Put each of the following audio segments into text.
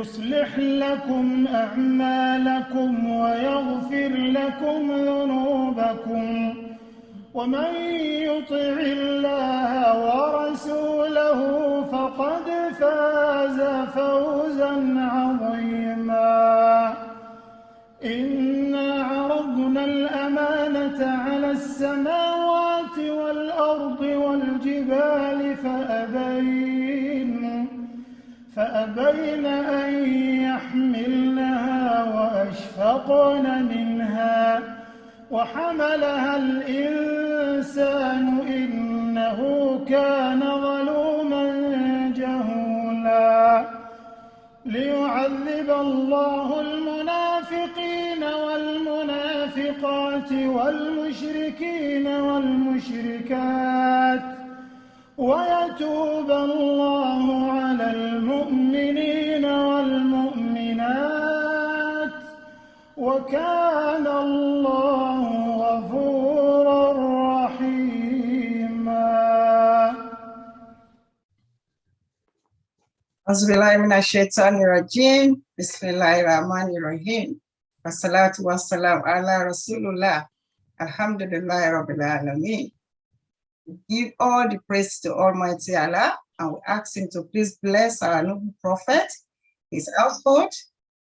يصلح لكم أعمالكم ويغفر لكم ذنوبكم ومن يطع الله ورسوله فقد فاز فوزا عظيما. إنا عرضنا الأمانة على السماوات والأرض والجبال فأبين أن يحملنها وأشفقن منها وحملها الإنسان إنه كان ظلوما جهولا. ليعذب الله المنافقين والمنافقات والمشركين والمشركات ويتوب الله على المؤمنين والمؤمنات وكان الله غفورا رحيما. Auzubillahi minash-shaytanir-rajim. Bismillahir-rahmanir-rahim. Wassalatu wassalamu ala Rasulullah. Alhamdulillahi Rabbil Alameen. We give all the praise to Almighty Allah, and we ask him to please bless our noble prophet, his household,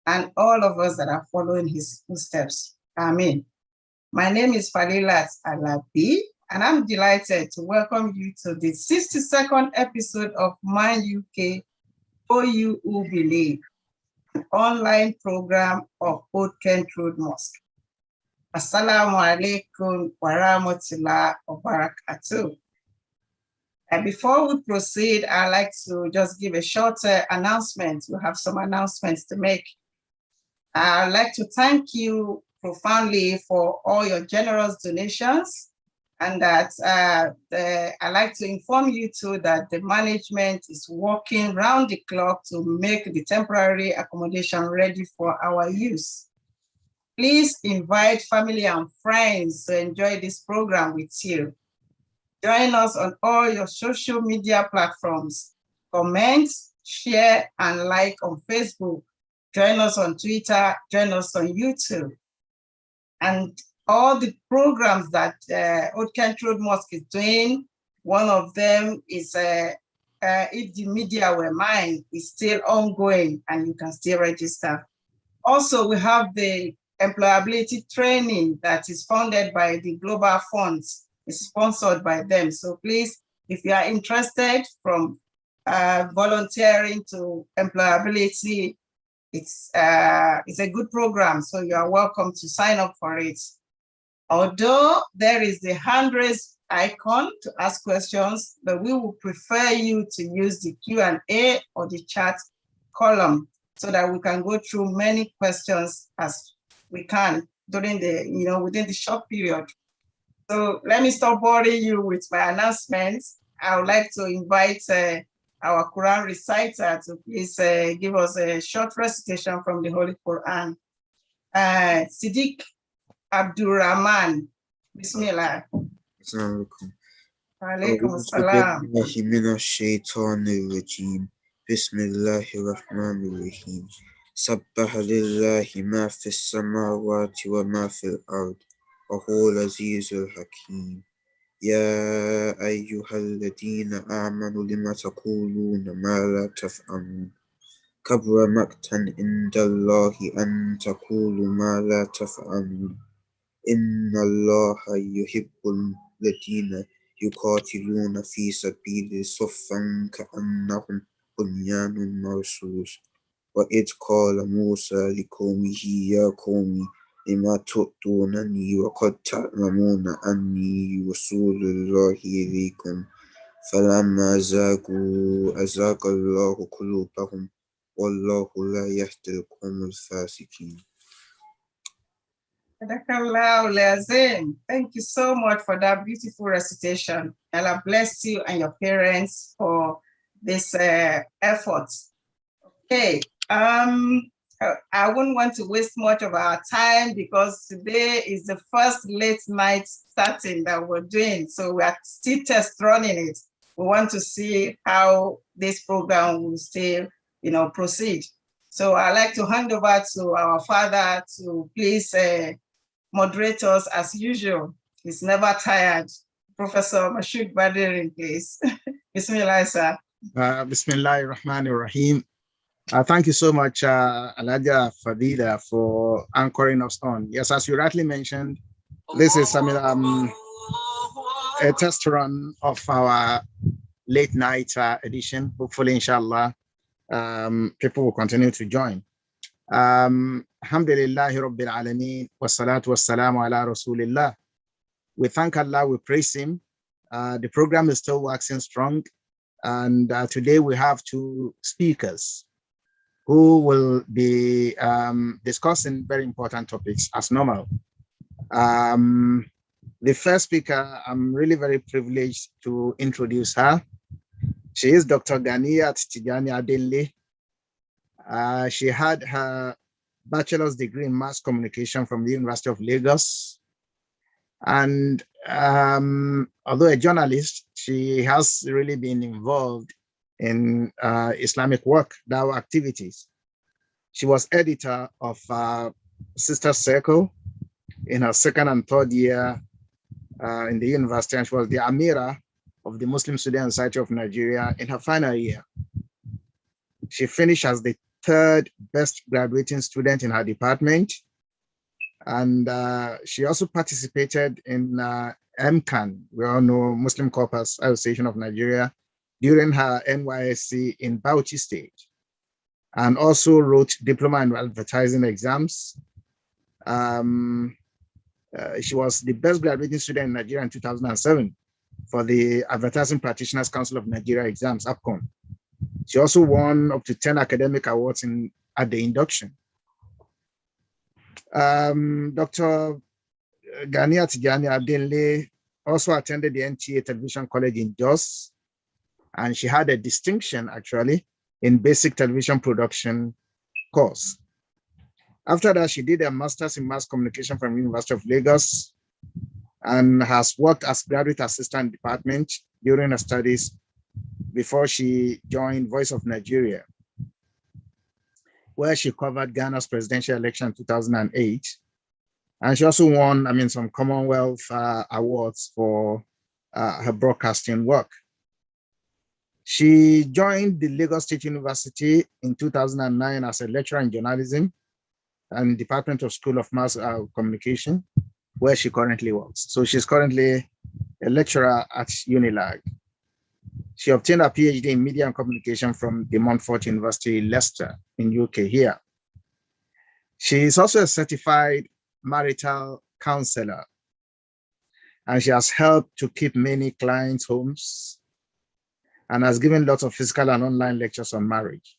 and all of us that are following his footsteps. Amen. My name is Falilat Alabi, and I'm delighted to welcome you to the 62nd episode of Man UK For You Who Believe, an online program of Old Kent Road Mosque. Assalamu alaikum wa rahmatullah wa barakatuh. And before we proceed, I'd like to just give a short announcement. We have some announcements to make. I'd like to thank you profoundly for all your generous donations, and that I'd like to inform you too that the management is working round the clock to make the temporary accommodation ready for our use. Please invite family and friends to enjoy this program with you. Join us on all your social media platforms. Comment, share, and like on Facebook. Join us on Twitter, join us on YouTube. And all the programs that Old Kent Road Mosque is doing, one of them is If the Media Were Mine, is still ongoing and you can still register. Also, we have the employability training that is funded by the Global Funds. It's sponsored by them. So please, if you are interested from volunteering to employability, it's a good program. So you are welcome to sign up for it. Although there is the hand raise icon to ask questions, but we would prefer you to use the Q&A or the chat column so that we can go through many questions as we can during within the short period. So let me stop boring you with my announcements. I would like to invite our Quran reciter to please give us a short recitation from the Holy Quran. Siddiq Abdurrahman, Bismillah. Assalamualaikum. Alaikum assalam. Bismillahirrahmanirrahim. Sabbaha lillahi ma fis samawati wa ma fil ard. Wa huwal azizul hakim. Ya ayyuhalladhina amanu lima taquluna ma la taf'alun. Kabura maqtan indallahi an taqulu ma la taf'alun. Inna Allaha yuhibbul ladina yuqatiluna fi sabili saffan ka'annahum bunyanun marsus. Wa id qala Musa liqawmihi ya qawmi lima tu'tunani wa qad ta'lamuna anni rasulullahi ilaykum falamma zagu azaqa Allahu qulubahum wallahu la yahdil qawmal fasiqin. Thank you so much for that beautiful recitation. Allah bless you and your parents for this effort. Okay, I wouldn't want to waste much of our time because today is the first late night starting that we're doing. So we are still test running it. We want to see how this program will still, proceed. So I'd like to hand over to our father to please moderate us as usual. He's never tired. Professor Mashood Badiri, please. Bismillah, sir. Bismillahir Rahmanir Rahim. Thank you so much, Alaja Fadida, for anchoring us on. Yes, as you rightly mentioned, this is a test run of our late night edition. Hopefully, inshallah, people will continue to join. Alhamdulillahi Rabbil Alameen, wassalatu wassalamu ala Rasulillah. We thank Allah, we praise Him. The program is still waxing strong. And today we have two speakers who will be discussing very important topics as normal. The first speaker, I'm really very privileged to introduce her. She is Dr. Ganiyat Tijani Adele. She had her bachelor's degree in mass communication from the University of Lagos. And although a journalist, she has really been involved in Islamic work, dawah activities. She was editor of Sister Circle in her second and third year in the university, and she was the Amira of the Muslim Student Society of Nigeria in her final year. She finished as the third best graduating student in her department. And she also participated in MCAN, we all know Muslim Corpus Association of Nigeria, during her NYSC in Bauchi State, and also wrote diploma in advertising exams. She was the best graduating student in Nigeria in 2007 for the Advertising Practitioners Council of Nigeria exams, APCON. She also won up to 10 academic awards at the induction. Dr. Ganiyat Tijani Adele also attended the NTA Television College in Jos, and she had a distinction actually in basic television production course. After that, she did a master's in mass communication from University of Lagos and has worked as graduate assistant department during her studies before she joined Voice of Nigeria, where she covered Ghana's presidential election in 2008. And she also won, some Commonwealth awards for her broadcasting work. She joined the Lagos State University in 2009 as a lecturer in journalism and Department of School of Mass Communication, where she currently works. So she's currently a lecturer at UNILAG. She obtained a PhD in Media and Communication from De Montfort University, Leicester in UK here. She is also a certified marital counselor, and she has helped to keep many clients' homes and has given lots of physical and online lectures on marriage.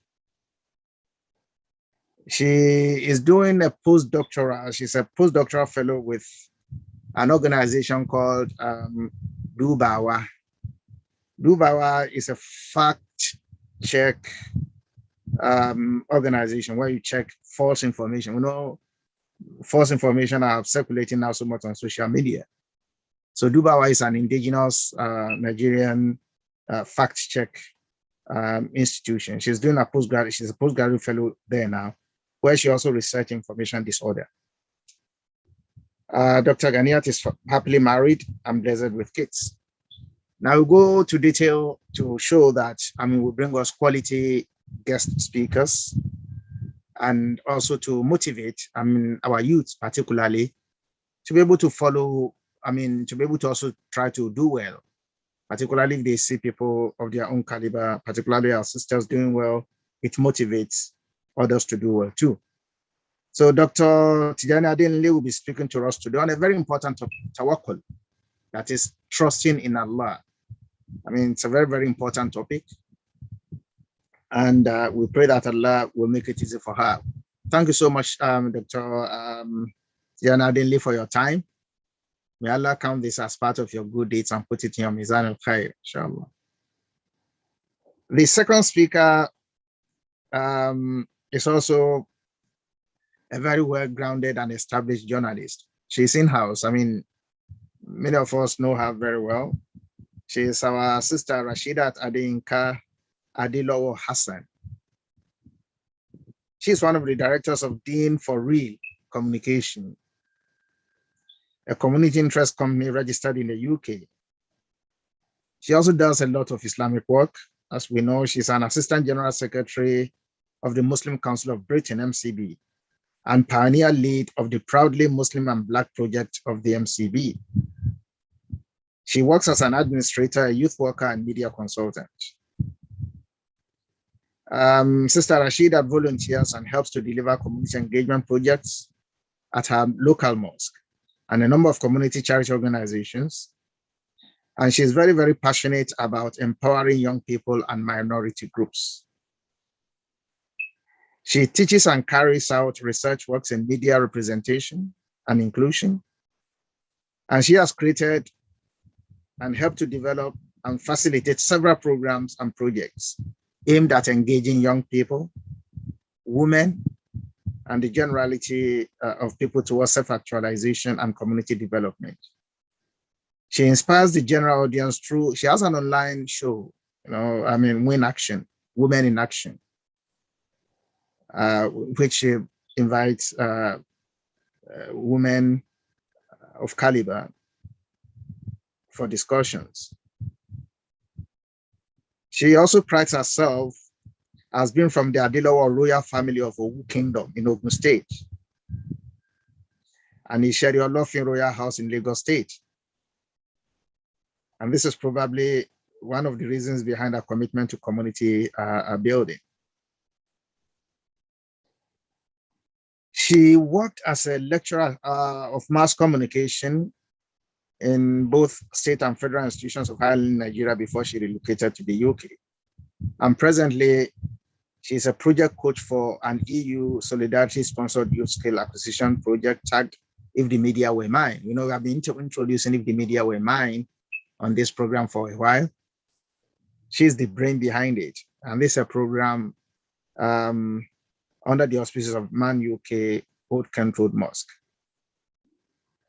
She is doing a postdoctoral, she's a postdoctoral fellow with an organization called Dubawa. Dubawa is a fact-check organization where you check false information. We know false information are circulating now so much on social media. So Dubawa is an indigenous Nigerian fact-check institution. She's doing a postgraduate, she's a postgraduate fellow there now, where she also research information disorder. Dr. Ganiyat is happily married and blessed with kids. Now we'll go to detail to show that, we bring us quality guest speakers and also to motivate, our youth particularly, to be able to follow, to be able to also try to do well, particularly if they see people of their own caliber, particularly our sisters doing well, it motivates others to do well too. So Dr. Tijani Adele will be speaking to us today on a very important topic, tawakkul, that is trusting in Allah. It's a very, very important topic. And we pray that Allah will make it easy for her. Thank you so much, Dr. Tijani Adele, for your time. May Allah count this as part of your good deeds and put it in your Mizan al-Khair, inshallah. The second speaker is also a very well-grounded and established journalist. She's in-house. Many of us know her very well. She is our sister Rashidat Adeyinka Adilowo Hassan. She's one of the directors of Dean for Real Communication, a community interest company registered in the UK. She also does a lot of Islamic work. As we know, she's an Assistant General Secretary of the Muslim Council of Britain, MCB, and pioneer lead of the Proudly Muslim and Black project of the MCB. She works as an administrator, a youth worker, and media consultant. Sister Rashida volunteers and helps to deliver community engagement projects at her local mosque and a number of community charity organizations. And she's very, very passionate about empowering young people and minority groups. She teaches and carries out research works in media representation and inclusion. And she has created and helped to develop and facilitate several programs and projects aimed at engaging young people, women, and the generality of people towards self-actualization and community development. She inspires the general audience through, she has an online show, Women in Action, which she invites women of caliber for discussions. She also prides herself as being from the Adilawa royal family of Owu Kingdom in Ogun State, and Isheri Olofin Royal House in Lagos State. And this is probably one of the reasons behind her commitment to community building. She worked as a lecturer of mass communication in both state and federal institutions of higher learning in Nigeria before she relocated to the UK. And presently, she's a project coach for an EU Solidarity-sponsored youth skill acquisition project tagged If the Media Were Mine. I've been introducing If the Media Were Mine on this program for a while. She's the brain behind it. And this is a program under the auspices of Man UK Old Kent Road Mosque.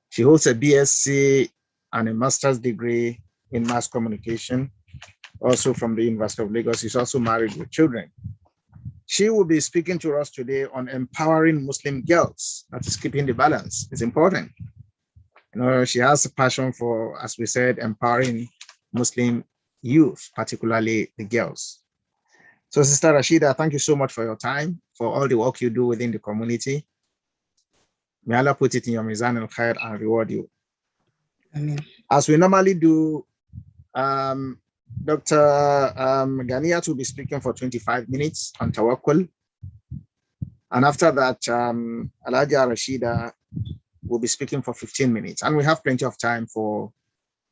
She holds a BSc and a master's degree in mass communication, also from the University of Lagos. She's also married with children. She will be speaking to us today on empowering Muslim girls. That is keeping the balance. It's important. She has a passion for, as we said, empowering Muslim youth, particularly the girls. So Sister Rashida, thank you so much for your time, for all the work you do within the community. May Allah put it in your mizan al-khair and reward you. Amen. As we normally do, Dr. Ganiat will be speaking for 25 minutes on Tawakkul. And after that, Alhaja Rashida will be speaking for 15 minutes. And we have plenty of time for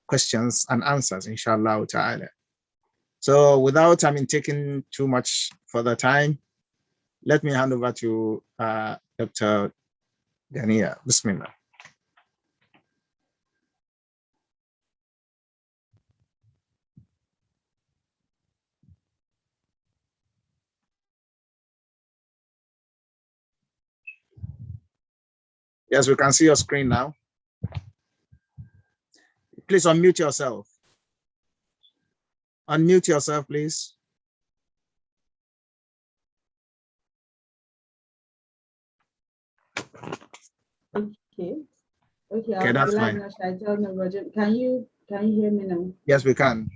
questions and answers, inshallah ta'ala. So without taking too much further time, let me hand over to Dr. Ganiat. Bismillah. Yes, we can see your screen now. Please unmute yourself. Unmute yourself, please. Okay, that's fine. Can you hear me now? Yes, we can.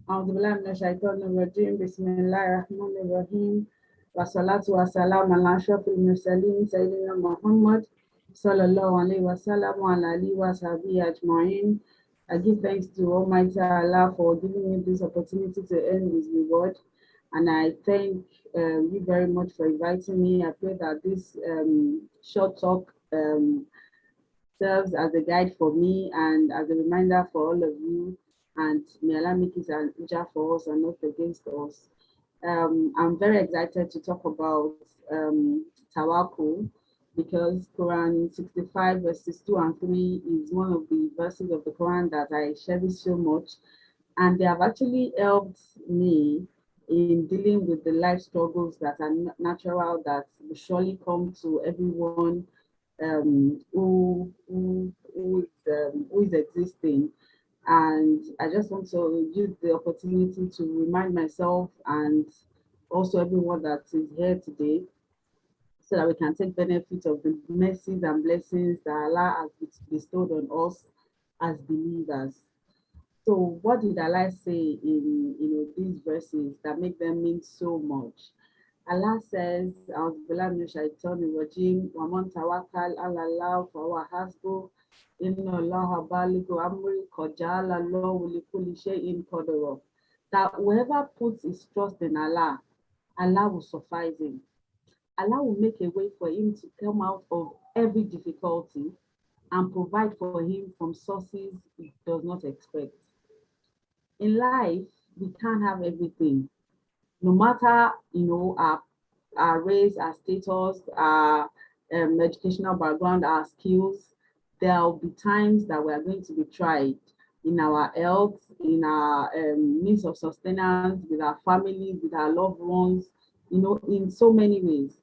Bismillahirrahmanirrahim. Wassalatu wassalamu ala ashrafil mursalin Sayyidina Muhammad sallallahu alaihi wasallam wa ala alihi wa sahbihi ajma'in. I give thanks to Almighty Allah for giving me this opportunity to earn His reward, and I thank you very much for inviting me. I pray that this short talk serves as a guide for me and as a reminder for all of you, and may Allah make it an ujah for us and not against us. I'm very excited to talk about Tawakkul, because Quran 65 verses 2 and 3 is one of the verses of the Quran that I cherish so much, and they have actually helped me in dealing with the life struggles that are natural, that will surely come to everyone who is existing. And I just want to use the opportunity to remind myself and also everyone that is here today so that we can take benefit of the mercies and blessings that Allah has bestowed on us as believers. So what did Allah say in these verses that make them mean so much? Allah says, "A'udhu min shaitanir rajim, wa man tawakkal 'ala Allah fa huwa hasbuh, inna Allaha balighu amri, qad ja'ala Allahu li kulli shay'in qadara." That whoever puts his trust in Allah, Allah will suffice him. Allah will make a way for him to come out of every difficulty and provide for him from sources he does not expect. In life, we can't have everything. No matter, our race, our status, our educational background, our skills, there will be times that we are going to be tried in our health, in our means of sustenance, with our families, with our loved ones, in so many ways.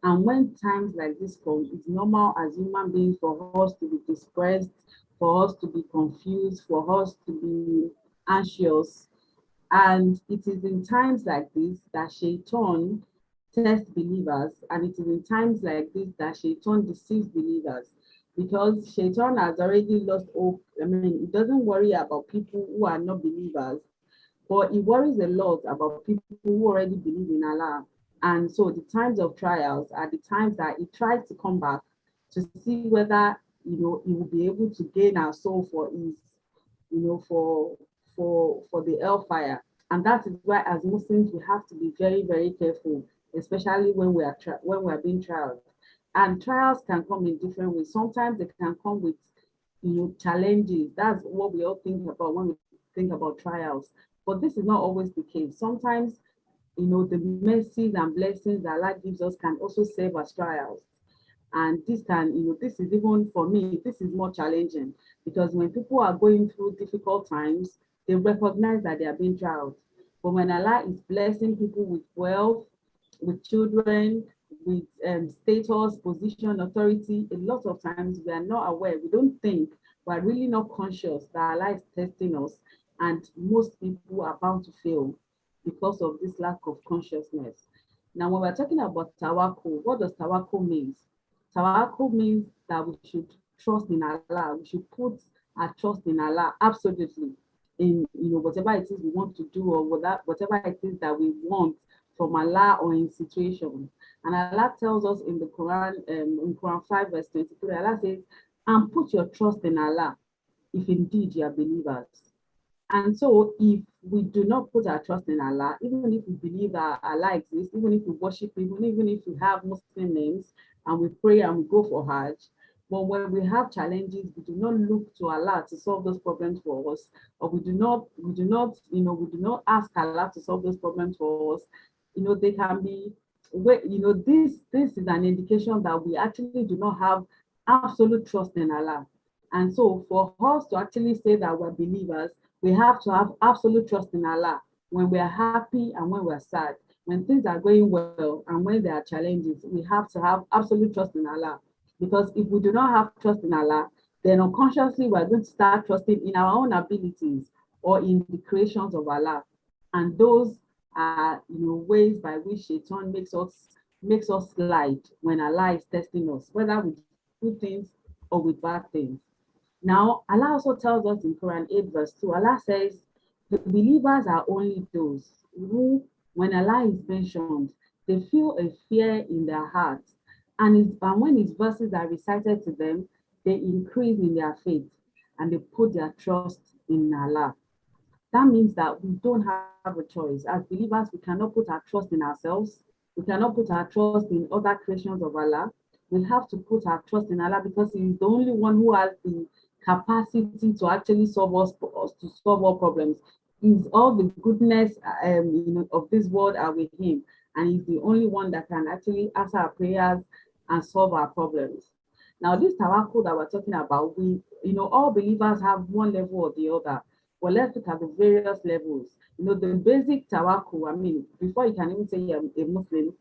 And when times like this come, it's normal as human beings for us to be depressed, for us to be confused, for us to be anxious. And it is in times like this that Shaitan tests believers, and it is in times like this that Shaitan deceives believers, because Shaitan has already lost hope. I mean, he doesn't worry about people who are not believers, but he worries a lot about people who already believe in Allah. And so the times of trials are the times that he tries to come back to see whether, he will be able to gain our soul for his, for the hellfire. And that is why as Muslims, we have to be very, very careful, especially when we are being trialed. And trials can come in different ways. Sometimes they can come with, challenges. That's what we all think about when we think about trials. But this is not always the case. Sometimes, the mercies and blessings that Allah gives us can also serve as trials. And this can, this is even for me, this is more challenging, because when people are going through difficult times, they recognize that they are being trialed. But when Allah is blessing people with wealth, with children, with status, position, authority, a lot of times we are not aware, we don't think, we're really not conscious that Allah is testing us, and most people are bound to fail because of this lack of consciousness. Now, when we're talking about tawakkul, what does tawakkul mean? Tawakkul means that we should trust in Allah. We should put our trust in Allah absolutely in whatever it is we want to do, or whatever it is that we want from Allah or in situations. And Allah tells us in the Quran, in Quran 5 verse 23, Allah says, "And put your trust in Allah if indeed you are believers." And so if we do not put our trust in Allah, even if we believe that Allah exists, even if we worship Him, even if we have Muslim names and we pray and we go for Hajj, but when we have challenges, we do not look to Allah to solve those problems for us, or we do not ask Allah to solve those problems for us. They can be, this is an indication that we actually do not have absolute trust in Allah. And so for us to actually say that we're believers, we have to have absolute trust in Allah when we are happy and when we're sad. When things are going well and when there are challenges, we have to have absolute trust in Allah. Because if we do not have trust in Allah, then unconsciously we're going to start trusting in our own abilities or in the creations of Allah. And those are ways by which Shaitan makes us slide when Allah is testing us, whether with good things or with bad things. Now, Allah also tells us in Quran 8 verse 2, Allah says, the believers are only those who, when Allah is mentioned, they feel a fear in their hearts. And when His verses are recited to them, they increase in their faith and they put their trust in Allah. That means that we don't have a choice. As believers, we cannot put our trust in ourselves. We cannot put our trust in other creations of Allah. We have to put our trust in Allah because He is the only one who has the capacity to actually solve all problems. Is all the goodness of this world are with Him, and He's the only one that can actually answer our prayers and solve our problems. Now, this tawakkul that we're talking about, all believers have one level or the other. Well, let's look at the various levels. The basic tawakkul, before you can even say you're a Muslim,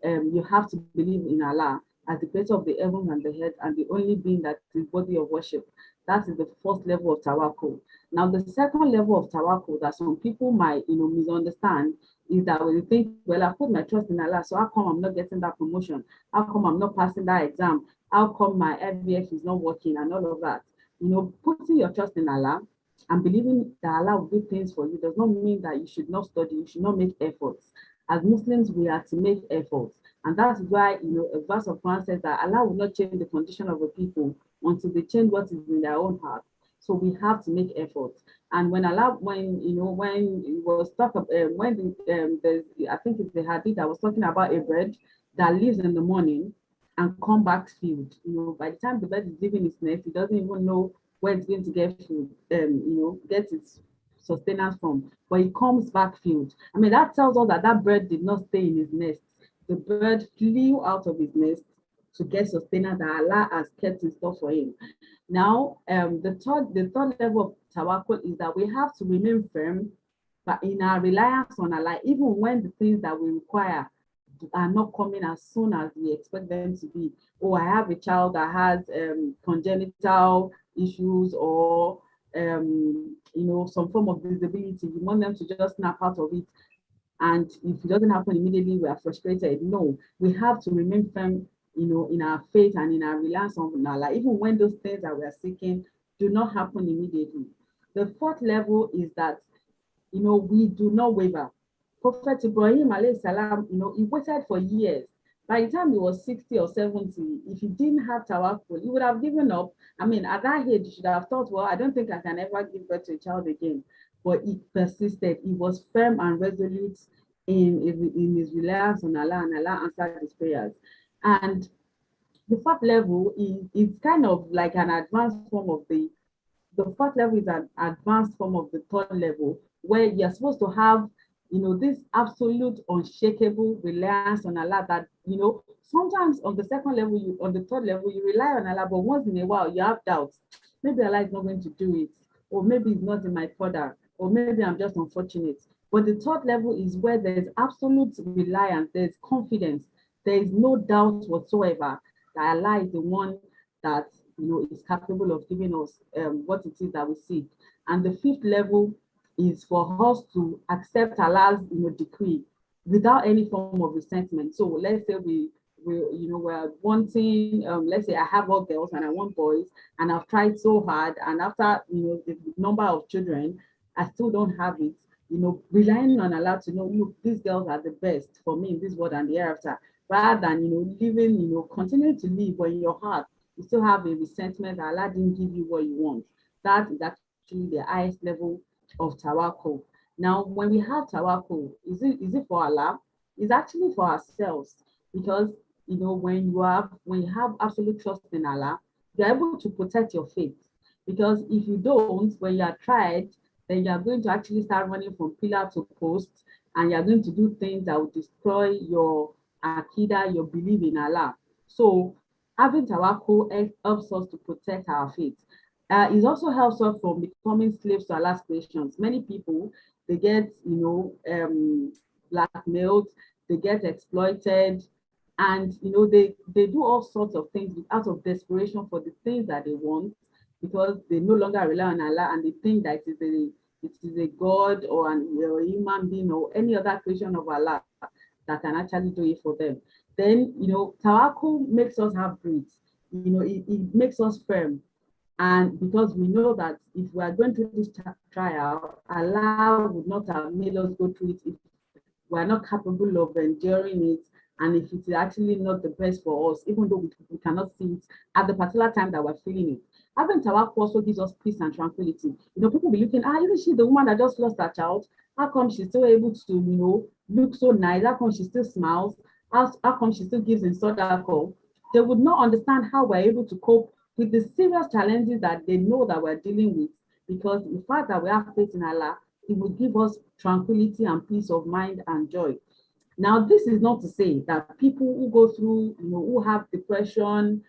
you have to believe in Allah. as the creator of the heaven and the earth and the only being that is worthy of worship. That is the first level of tawakkul. Now, the second level of tawakkul that some people might, misunderstand is that when you think, well, I put my trust in Allah, so how come I'm not getting that promotion? How come I'm not passing that exam? How come my FBF is not working and all of that? Putting your trust in Allah and believing that Allah will do things for you does not mean that you should not study, you should not make efforts. As Muslims, we are to make efforts. And that's why, a verse of Quran says that Allah will not change the condition of the people until they change what is in their own heart. So we have to make efforts. And when Allah, when it was talk about, there's, I think it's the hadith that was talking about a bird that lives in the morning and come back filled. By the time the bird is leaving its nest, it doesn't even know where it's going to get food, get its sustenance from, but it comes back filled. I mean, that tells us that that bird did not stay in his nest. The bird flew out of his nest to get sustenance that Allah has kept in store for him. Now, the third level of tawakkul is that we have to remain firm, but in our reliance on Allah, even when the things that we require are not coming as soon as we expect them to be. Oh, I have a child that has congenital issues or some form of disability. You want them to just snap out of it, and if it doesn't happen immediately, we are frustrated. No, we have to remain firm, in our faith and in our reliance on Allah, even when those things that we are seeking do not happen immediately. The fourth level is that, we do not waver. Prophet Ibrahim alayhi salam, he waited for years. By the time he was 60 or 70, if he didn't have tawakkul, he would have given up. I mean, at that age, he should have thought, well, I don't think I can ever give birth to a child again. But he persisted. He was firm and resolute in his reliance on Allah, and Allah answered his prayers. And the fourth level is kind of like an advanced form of the fourth level is an advanced form of the third level, where you're supposed to have, this absolute unshakable reliance on Allah that, sometimes on the second level, on the third level, you rely on Allah, but once in a while you have doubts. Maybe Allah is not going to do it, or maybe it's not in my order, or maybe I'm just unfortunate. But the third level is where there's absolute reliance, there's confidence, there is no doubt whatsoever that Allah is the one that, is capable of giving us what it is that we seek. And the fifth level is for us to accept Allah's, decree without any form of resentment. So let's say we're wanting, let's say I have all girls and I want boys, and I've tried so hard, and after, the number of children, I still don't have it. Relying on Allah to know, look, these girls are the best for me in this world and the hereafter, rather than, living, continuing to live, but in your heart, you still have a resentment that Allah didn't give you what you want. That is actually the highest level of tawakkul. Now, when we have tawakkul, is it for Allah? It's actually for ourselves, because when you have absolute trust in Allah, you're able to protect your faith. Because if you don't, when you are tried, then you are going to actually start running from pillar to post, and you are going to do things that will destroy your akidah, your belief in Allah. So having tawakkul helps us to protect our faith. It also helps us from becoming slaves to Allah's creations. Many people, they get, blackmailed, they get exploited, and they do all sorts of things out of desperation for the things that they want, because they no longer rely on Allah, and they think that it is a God or a human being or any other creation of Allah that can actually do it for them. Then tawakkul makes us have grit. It makes us firm. And because we know that if we are going through this trial, Allah would not have made us go through it if we are not capable of enduring it, and if it is actually not the best for us, even though we cannot see it at the particular time that we're feeling it. Having tawakkul also gives us peace and tranquility. People will be looking, isn't she the woman that just lost her child? How come she's still able to, look so nice? How come she still smiles? How come she still gives in sadaqah? They would not understand how we're able to cope with the serious challenges that they know that we're dealing with, because the fact that we have faith in Allah, it will give us tranquility and peace of mind and joy. Now, this is not to say that people who go through, who have depression,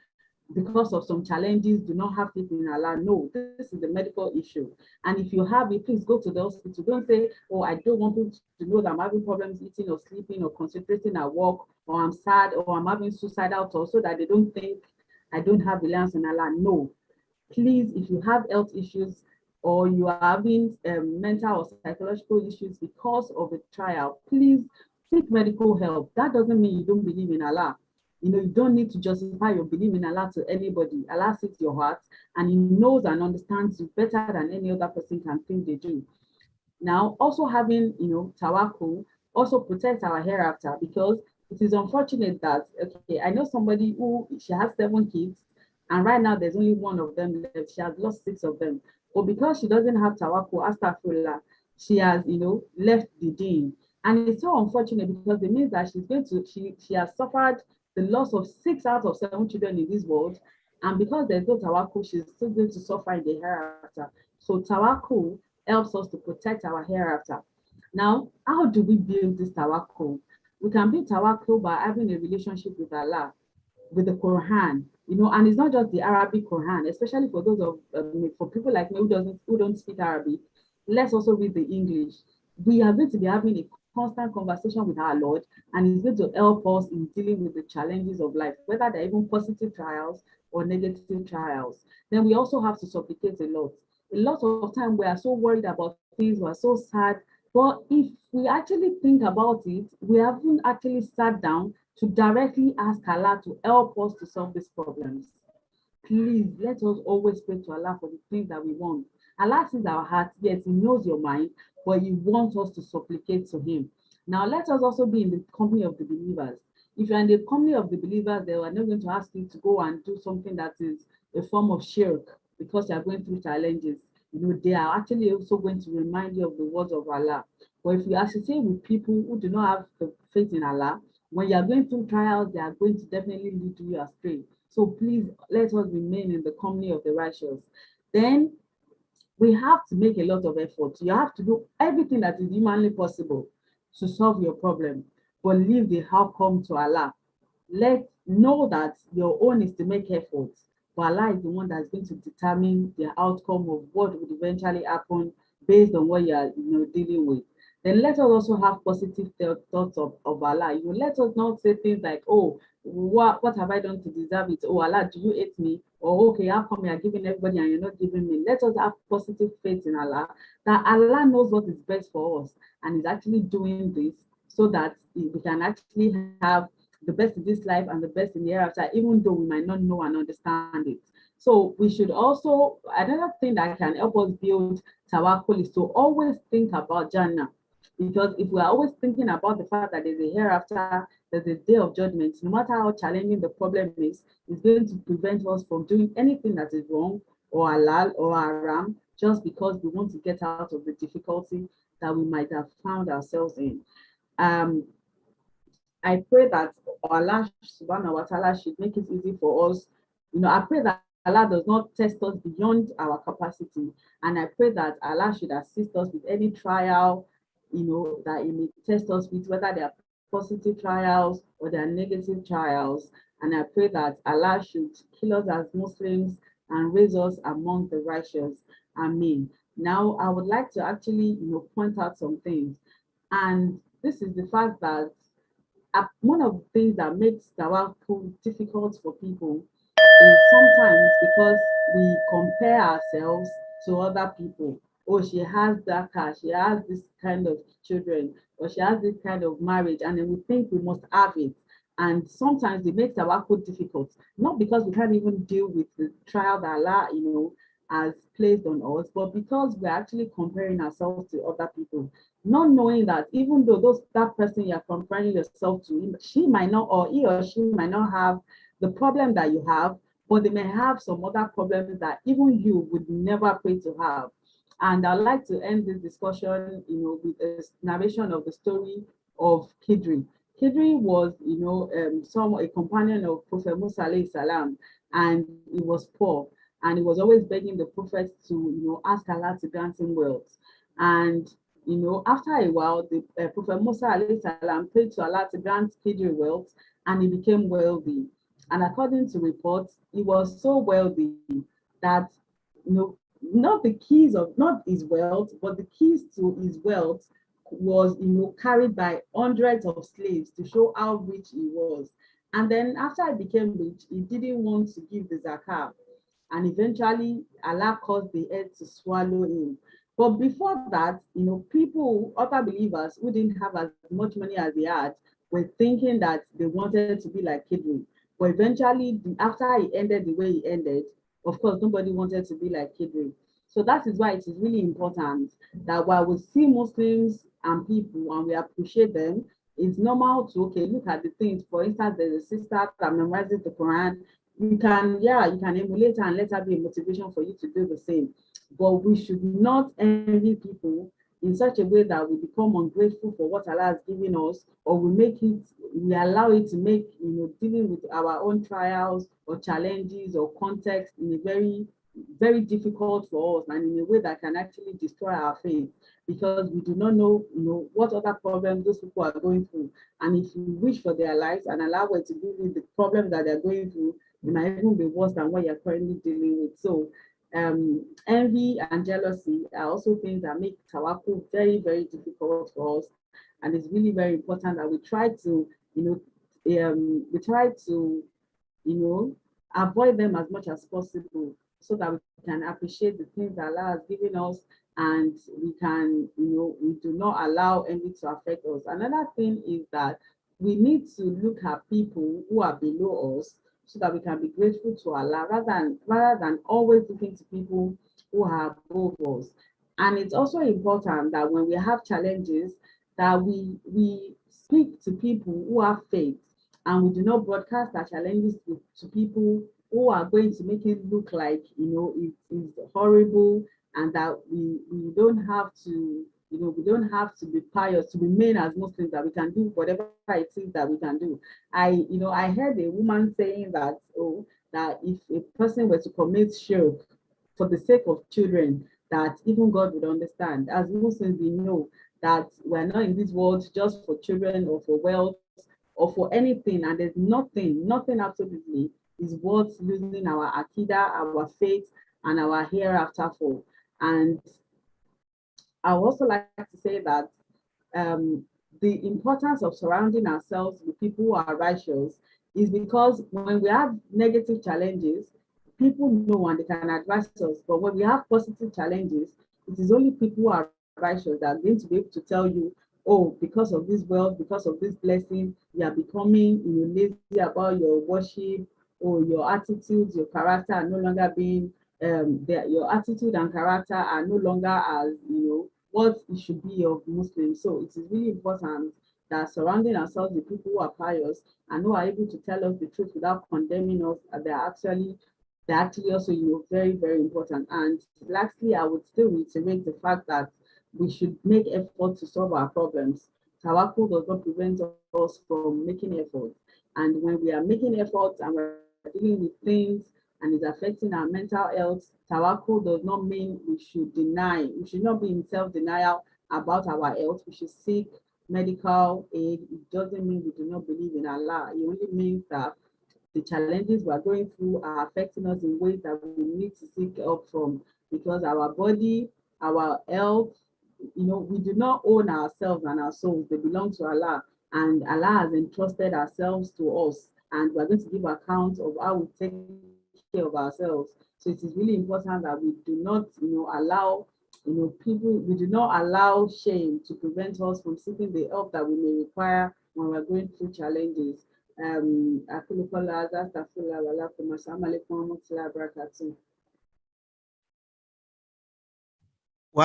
because of some challenges, do not have faith in Allah. No, this is the medical issue. And if you have it, please go to the hospital. Don't say, oh, I don't want people to know that I'm having problems eating or sleeping or concentrating at work, or I'm sad, or I'm having suicidal thoughts, so that they don't think I don't have reliance on Allah. No, please, if you have health issues or you are having mental or psychological issues because of a trial, please seek medical help. That doesn't mean you don't believe in Allah. You know, you don't need to justify your belief in Allah to anybody. Allah sees your heart and He knows and understands you better than any other person can think they do. Now, also having, tawakkul also protects our hereafter, because it is unfortunate that, okay, I know somebody who, she has 7 kids, and right now there's only 1 of them left. She has lost 6 of them. But because she doesn't have tawakkul, astaghfirullah, she has, left the deen. And it's so unfortunate, because it means that she's going to, she has suffered the loss of 6 out of 7 children in this world. And because there's no tawakkul, she's still going to suffer in the hereafter. So tawakkul helps us to protect our hereafter. Now, how do we build this tawakkul? We can build tawakkul by having a relationship with Allah, with the Quran, and it's not just the Arabic Quran, especially for those of for people like me who don't speak Arabic. Let's also read the English. We are going to be having a constant conversation with our Lord, and He's going to help us in dealing with the challenges of life, whether they're even positive trials or negative trials. Then we also have to supplicate a lot. A lot of time we are so worried about things, we are so sad. But if we actually think about it, we haven't actually sat down to directly ask Allah to help us to solve these problems. Please let us always pray to Allah for the things that we want. Allah sees our hearts, yes, He knows your mind, but He wants us to supplicate to Him. Now, let us also be in the company of the believers. If you're in the company of the believers, they are not going to ask you to go and do something that is a form of shirk because you are going through challenges. They are actually also going to remind you of the words of Allah. But if you associate with people who do not have the faith in Allah, when you are going through trials, they are going to definitely lead you astray. So please let us remain in the company of the righteous. Then we have to make a lot of effort. You have to do everything that is humanly possible to solve your problem, but leave the outcome to Allah. Know that your own is to make efforts, but Allah is the one that's going to determine the outcome of what would eventually happen based on what you are dealing with. Then let us also have positive thoughts of Allah. Let us not say things like, oh, what have I done to deserve it? Oh, Allah, do you hate me? Or, okay, how come you are giving everybody and you're not giving me? Let us have positive faith in Allah, that Allah knows what is best for us and is actually doing this so that we can actually have the best in this life and the best in the hereafter, even though we might not know and understand it. So we should also, another thing that can help us build tawakkul is to always think about Jannah. Because if we are always thinking about the fact that there's a hereafter, there's a day of judgment, no matter how challenging the problem is, it's going to prevent us from doing anything that is wrong or halal or haram, just because we want to get out of the difficulty that we might have found ourselves in. I pray that Allah subhanahu wa ta'ala should make it easy for us. I pray that Allah does not test us beyond our capacity. And I pray that Allah should assist us with any trial, that He may test us with, whether they are positive trials or they are negative trials. And I pray that Allah should kill us as Muslims and raise us among the righteous. Amen. Now, I would like to actually, point out some things. And this is the fact that one of the things that makes tawakkul difficult for people is sometimes because we compare ourselves to other people. Oh, she has that car, she has this kind of children, or she has this kind of marriage, and then we think we must have it. And sometimes it makes tawakkul difficult, not because we can't even deal with the trial that Allah, has placed on us, but because we're actually comparing ourselves to other people, not knowing that even though that person you're comparing yourself to, she might not, or he or she might not have the problem that you have, but they may have some other problems that even you would never pray to have. And I'd like to end this discussion, with a narration of the story of Khidri. Khidri was, a companion of Prophet Musa alayhi salam, and he was poor, and he was always begging the Prophet to, ask Allah to grant him wealth. And after a while, the Prophet Musa alayhi salam prayed to Allah to grant Khidri wealth, and he became wealthy. And according to reports, he was so wealthy that, you know, not his wealth, but the keys to his wealth was, you know, carried by hundreds of slaves to show how rich he was. And then after he became rich, he didn't want to give the zakat. And eventually Allah caused the earth to swallow him. But before that, you know, people, other believers who didn't have as much money as he had, were thinking that they wanted to be like Kidri. But eventually, after he ended the way he ended, of course, nobody wanted to be like Kidri. So that is why it is really important that while we see Muslims and people and we appreciate them, it's normal to, okay, look at the things. For instance, there's a sister that memorizes the Quran. You can, yeah, you can emulate her and let her be a motivation for you to do the same. But we should not envy people in such a way that we become ungrateful for what Allah has given us, or we allow it to make, you know, dealing with our own trials or challenges or context in a very, very difficult for us, and in a way that can actually destroy our faith, because we do not know, you know, what other problems those people are going through. And if we wish for their lives and allow it to deal with the problems that they're going through, it might even be worse than what you're currently dealing with. So envy and jealousy are also things that make tawakkul very, very difficult for us. And it's really very important that we try to, you know, you know, avoid them as much as possible, so that we can appreciate the things that Allah has given us, and we can, you know, we do not allow envy to affect us. Another thing is that we need to look at people who are below us, so that we can be grateful to Allah, rather than always looking to people who are above us. And it's also important that when we have challenges, that we speak to people who have faith, and we do not broadcast our challenges to people who are going to make it look like, you know, it is horrible, and that we don't have to, you know, we don't have to be pious to remain as Muslims, that we can do whatever it is that we can do. I heard a woman saying that, oh, that if a person were to commit shirk for the sake of children, that even God would understand. As Muslims, we know that we're not in this world just for children or for wealth or for anything, and there's nothing absolutely is worth losing our akida, our faith, and our hereafter for. And I would also like to say that the importance of surrounding ourselves with people who are righteous is because when we have negative challenges, people know and they can advise us. But when we have positive challenges, it is only people who are righteous that are going to be able to tell you, oh, because of this wealth, because of this blessing, you are becoming, you know, lazy about your worship, or your attitudes, your character are no longer being, your attitude and character are no longer as, you know, what it should be of Muslims. So it is really important that surrounding ourselves with people who are pious and who are able to tell us the truth without condemning us, they're actually also, you know, very, very important. And lastly, I would still reiterate the fact that we should make effort to solve our problems. Tawakkul does not prevent us from making effort. And when we are making efforts and we're dealing with things and it's affecting our mental health, tawakkul does not mean we should not be in self-denial about our health. We should seek medical aid. It doesn't mean we do not believe in Allah. It only means that the challenges we're going through are affecting us in ways that we need to seek help from, because our body, our health, you know, we do not own ourselves and our souls. They belong to Allah, and Allah has entrusted ourselves to us, and we're going to give account of how we take care of ourselves. So it is really important that we do not, you know, allow, you know, we do not allow shame to prevent us from seeking the help that we may require when we're going through challenges. Wa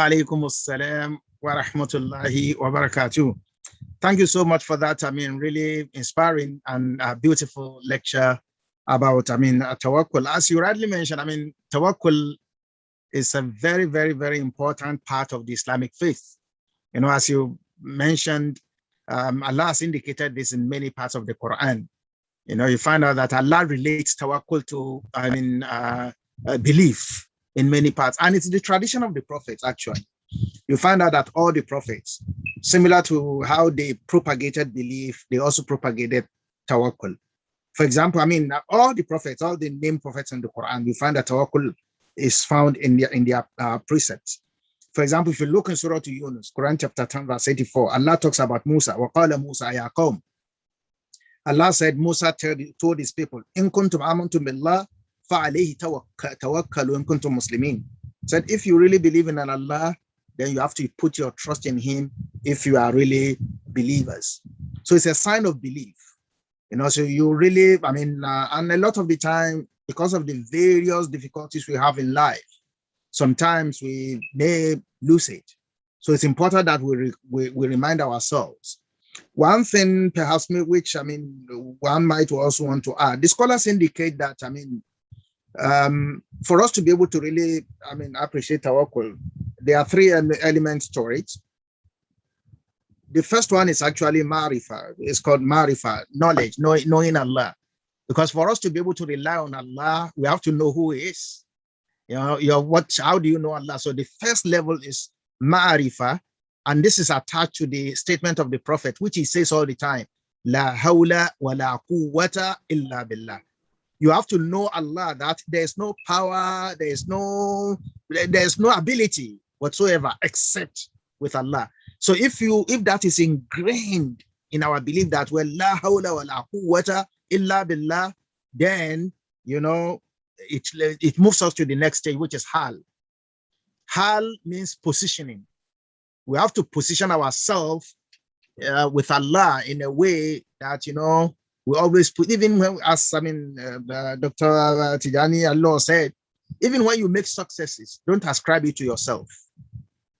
alaikum assalam wa rahmatullahi wa barakatuh. Thank you so much for that. I mean, really inspiring and a beautiful lecture about, tawakkul. As you rightly mentioned, tawakkul is a very, very, very important part of the Islamic faith. You know, as you mentioned, Allah has indicated this in many parts of the Quran. You know, you find out that Allah relates tawakkul to, belief in many parts. And it's the tradition of the prophets, actually. You find out that all the prophets, similar to how they propagated belief, they also propagated tawakkul. For example, I mean, all the prophets, all the named prophets in the Quran, you find that tawakkul is found in their precepts. For example, if you look in Surah to Yunus, Quran chapter 10, verse 84, Allah talks about Musa. وَقَالَ مُوسَى يَا قَوْمِ. Allah said, Musa told his people, إِن كُنْتُمْ آمَنْتُمْ بِاللَّهِ فَعَلَيْهِ تَوَكَّلُوا إِن كُنْتُمْ مُسْلِمِينَ. Said, if you really believe in Allah, then you have to put your trust in him if you are really believers. So it's a sign of belief. You know, so you really, I mean, and a lot of the time, because of the various difficulties we have in life, sometimes we may lose it. So it's important that we remind ourselves. One thing perhaps which, I mean, one might also want to add, the scholars indicate that, I mean, for us to be able to really, I mean, appreciate tawakkul, there are three elements to it. The first one is actually ma'rifah. It's called ma'rifah, knowledge, knowing Allah. Because for us to be able to rely on Allah, we have to know who He is. You know, how do you know Allah? So the first level is ma'rifah, and this is attached to the statement of the Prophet, which he says all the time, La hawla wa la quwwata illa billah. You have to know Allah, that there's no power, there's no ability whatsoever except with Allah. So if that is ingrained in our belief that well, la hawla wa la quwwata illa billah, then you know it moves us to the next stage, which is hal. Hal means positioning. We have to position ourselves with Allah in a way that, you know, we always put, even when, as I mean, Dr. Tijani Allah said, even when you make successes, don't ascribe it to yourself.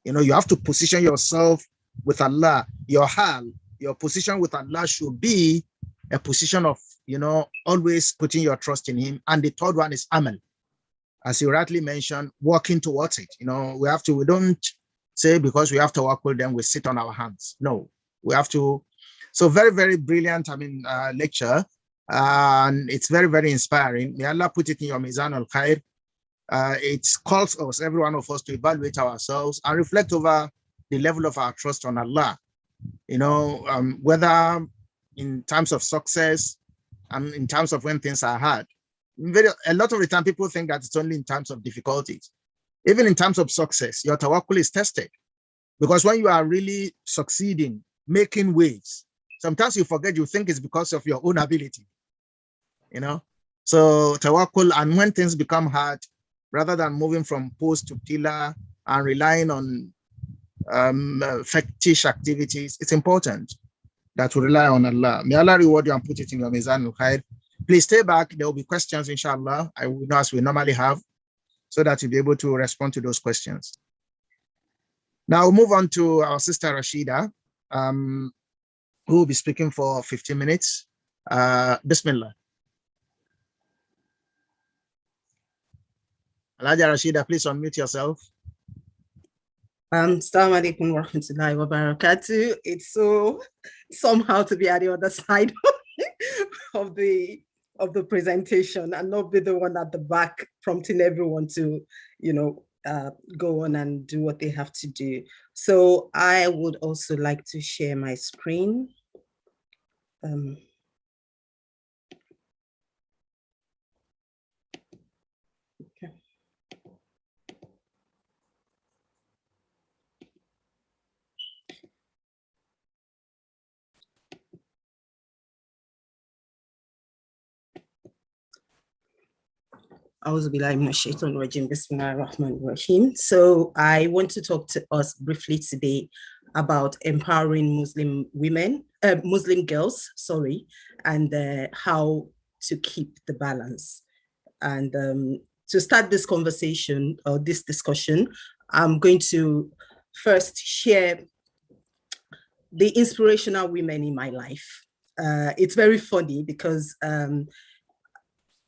You know, you have to position yourself with Allah. Your hal, your position with Allah should be a position of, you know, always putting your trust in Him. And the third one is amal. As you rightly mentioned, working towards it. You know, we don't say because we have to work with them, we sit on our hands. No, we have to. So very, very brilliant, I mean, lecture. And it's very, very inspiring. May Allah put it in your Mizan al-Khair. It calls us, every one of us, to evaluate ourselves and reflect over the level of our trust on Allah. You know, whether in terms of success and in terms of when things are hard. A lot of the time, people think that it's only in terms of difficulties. Even in terms of success, your tawakkul is tested. Because when you are really succeeding, making waves, sometimes you forget, you think it's because of your own ability. You know? So tawakkul, and when things become hard, rather than moving from post to pillar and relying on fetish activities, it's important that we rely on Allah. May Allah reward you and put it in your Mizan al-Khair. Please stay back. There will be questions, inshallah, I will know as we normally have, so that you'll be able to respond to those questions. Now we'll move on to our sister Rashida, who will be speaking for 15 minutes. Bismillah. Alhaja Rashida, please unmute yourself. Assalamu alaikum wa rahmatullahi wa barakatuh. It's so somehow to be at the other side of the presentation and not be the one at the back prompting everyone to, you know, go on and do what they have to do. So I would also like to share my screen. So I want to talk to us briefly today about empowering Muslim women, Muslim girls, sorry, and how to keep the balance. And to start this conversation or this discussion, I'm going to first share the inspirational women in my life. It's very funny because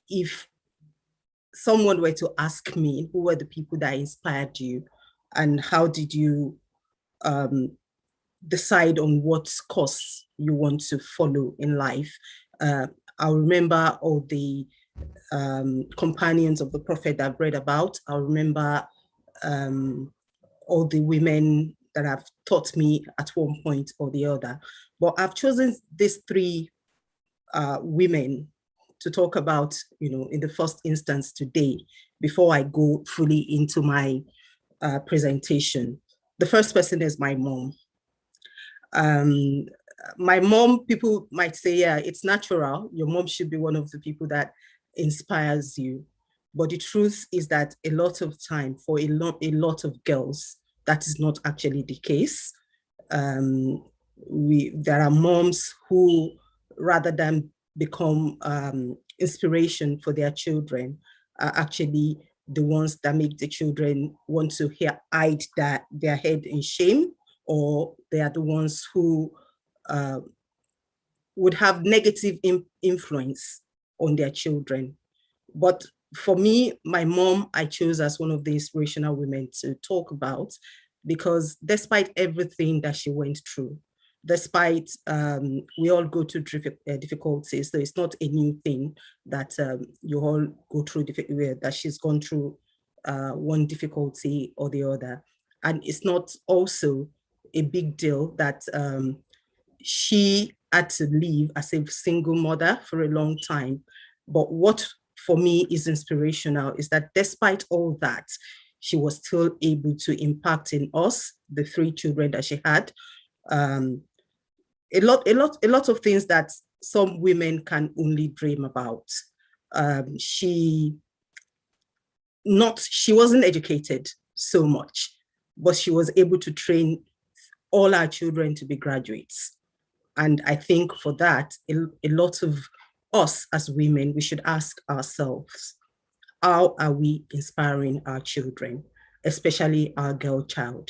if someone were to ask me who were the people that inspired you and how did you decide on what course you want to follow in life, I'll remember all the companions of the Prophet that I've read about. I'll remember all the women that have taught me at one point or the other. But I've chosen these three women to talk about, in the first instance today, before I go fully into my presentation. The first person is my mom. My mom, people might say, yeah, it's natural. Your mom should be one of the people that inspires you. But the truth is that a lot of time for a lot of girls, that is not actually the case. There are moms who, rather than become inspiration for their children, are actually the ones that make the children want to hide their head in shame, or they are the ones who would have negative influence on their children. But for me, my mom, I chose as one of the inspirational women to talk about, because despite everything that she went through, despite we all go through difficulties, so it's not a new thing that you all go through, that she's gone through one difficulty or the other. And it's not also a big deal that she had to live as a single mother for a long time. But what for me is inspirational is that despite all that, she was still able to impact in us, the 3 children that she had. A lot of things that some women can only dream about. She wasn't educated so much, but she was able to train all our children to be graduates. And I think for that, a lot of us as women, we should ask ourselves, how are we inspiring our children, especially our girl child?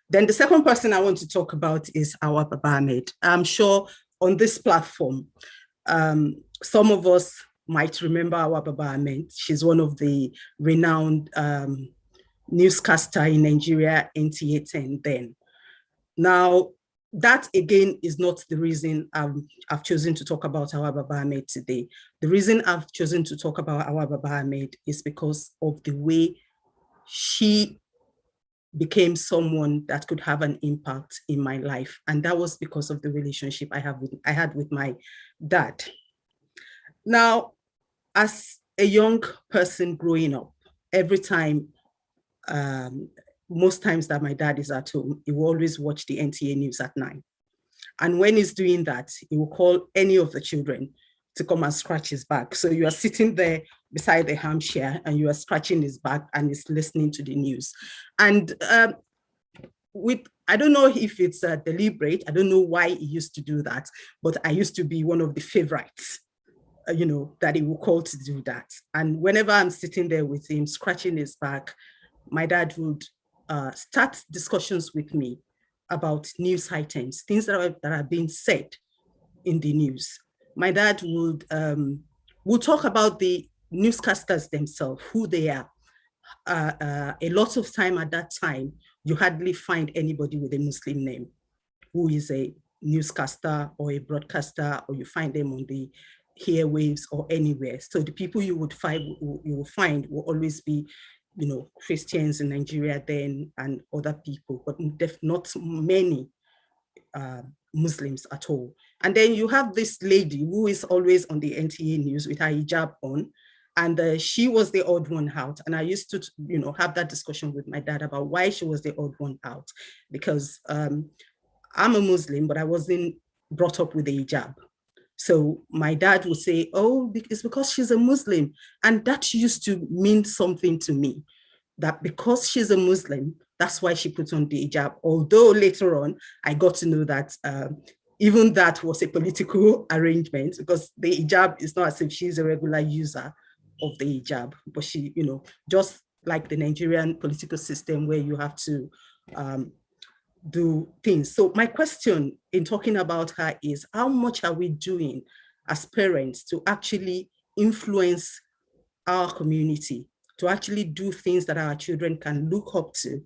Then the second person I want to talk about is Awa Baba Ahmed. I'm sure on this platform, some of us might remember Awa Baba Ahmed. She's one of the renowned newscaster in Nigeria, NTA 10 then. Now, that again is not the reason I've chosen to talk about Awa Baba Ahmed today. The reason I've chosen to talk about Awa Baba Ahmed is because of the way she became someone that could have an impact in my life. And that was because of the relationship I had with my dad. Now, as a young person growing up, every time, most times that my dad is at home, he will always watch the NTA news at 9. And when he's doing that, he will call any of the children to come and scratch his back. So you are sitting there beside the armchair and you are scratching his back and he's listening to the news. And I don't know if it's deliberate, I don't know why he used to do that, but I used to be one of the favorites, that he will call to do that. And whenever I'm sitting there with him, scratching his back, my dad would start discussions with me about news items, things that are being said in the news. My dad would talk about the newscasters themselves, who they are. A lot of time at that time, you hardly find anybody with a Muslim name who is a newscaster or a broadcaster, or you find them on the airwaves or anywhere. So the people you will find will always be, Christians in Nigeria then and other people, but not many Muslims at all. And then you have this lady who is always on the NTA news with her hijab on, and she was the odd one out. And I used to, have that discussion with my dad about why she was the odd one out, because I'm a Muslim, but I wasn't brought up with a hijab. So my dad would say, oh, it's because she's a Muslim. And that used to mean something to me, that because she's a Muslim, that's why she put on the hijab. Although later on, I got to know that even that was a political arrangement, because the hijab is not as if she's a regular user of the hijab, but she, just like the Nigerian political system where you have to do things. So my question in talking about her is, how much are we doing as parents to actually influence our community, to actually do things that our children can look up to,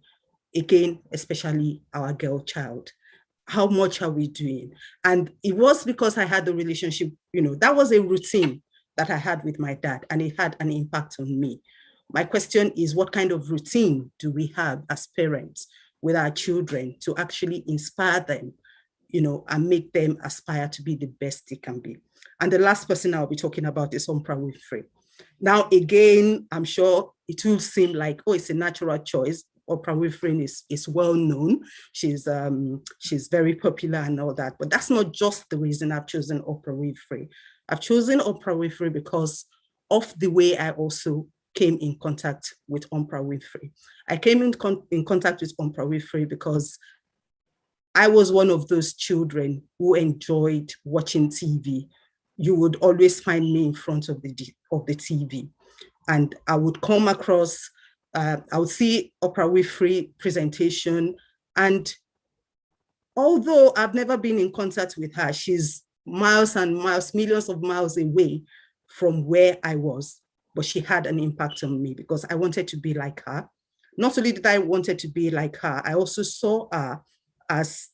again, especially our girl child? How much are we doing? And it was because I had the relationship, that was a routine that I had with my dad, and it had an impact on me. My question is, what kind of routine do we have as parents with our children to actually inspire them, and make them aspire to be the best they can be? And the last person I'll be talking about is Oprah Winfrey. Now, again, I'm sure it will seem like, oh, it's a natural choice. Oprah Winfrey is well known. She's very popular and all that, but that's not just the reason I've chosen Oprah Winfrey. I've chosen Oprah Winfrey because of the way I also came in contact with Oprah Winfrey. I came in contact with Oprah Winfrey because I was one of those children who enjoyed watching TV. You would always find me in front of the TV, and I would come across, I would see Oprah Winfrey presentation, and although I've never been in contact with her, she's miles and miles, millions of miles away from where I was, but she had an impact on me because I wanted to be like her. Not only did I wanted to be like her, I also saw her as,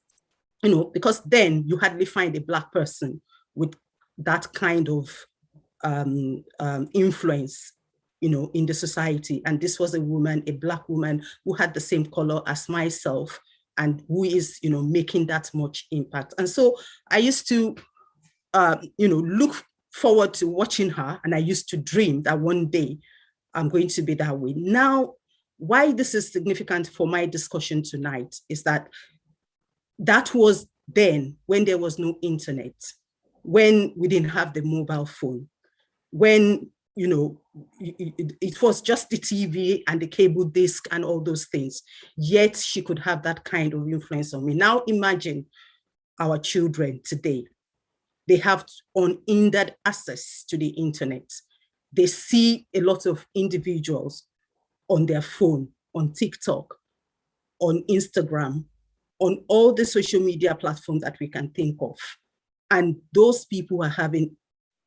you know, because then you hardly find a Black person with that kind of influence, you know, in the society. And this was a woman, a Black woman who had the same color as myself and who is, you know, making that much impact. And so I used to, you know, look forward to watching her, and I used to dream that one day I'm going to be that way. Now, why this is significant for my discussion tonight is that that was then when there was no internet, when we didn't have the mobile phone, when, you know, it was just the TV and the cable disc and all those things, yet she could have that kind of influence on me. Now imagine our children today. They have unhindered access to the internet. They see a lot of individuals on their phone, on TikTok, on Instagram, on all the social media platforms that we can think of. And those people are having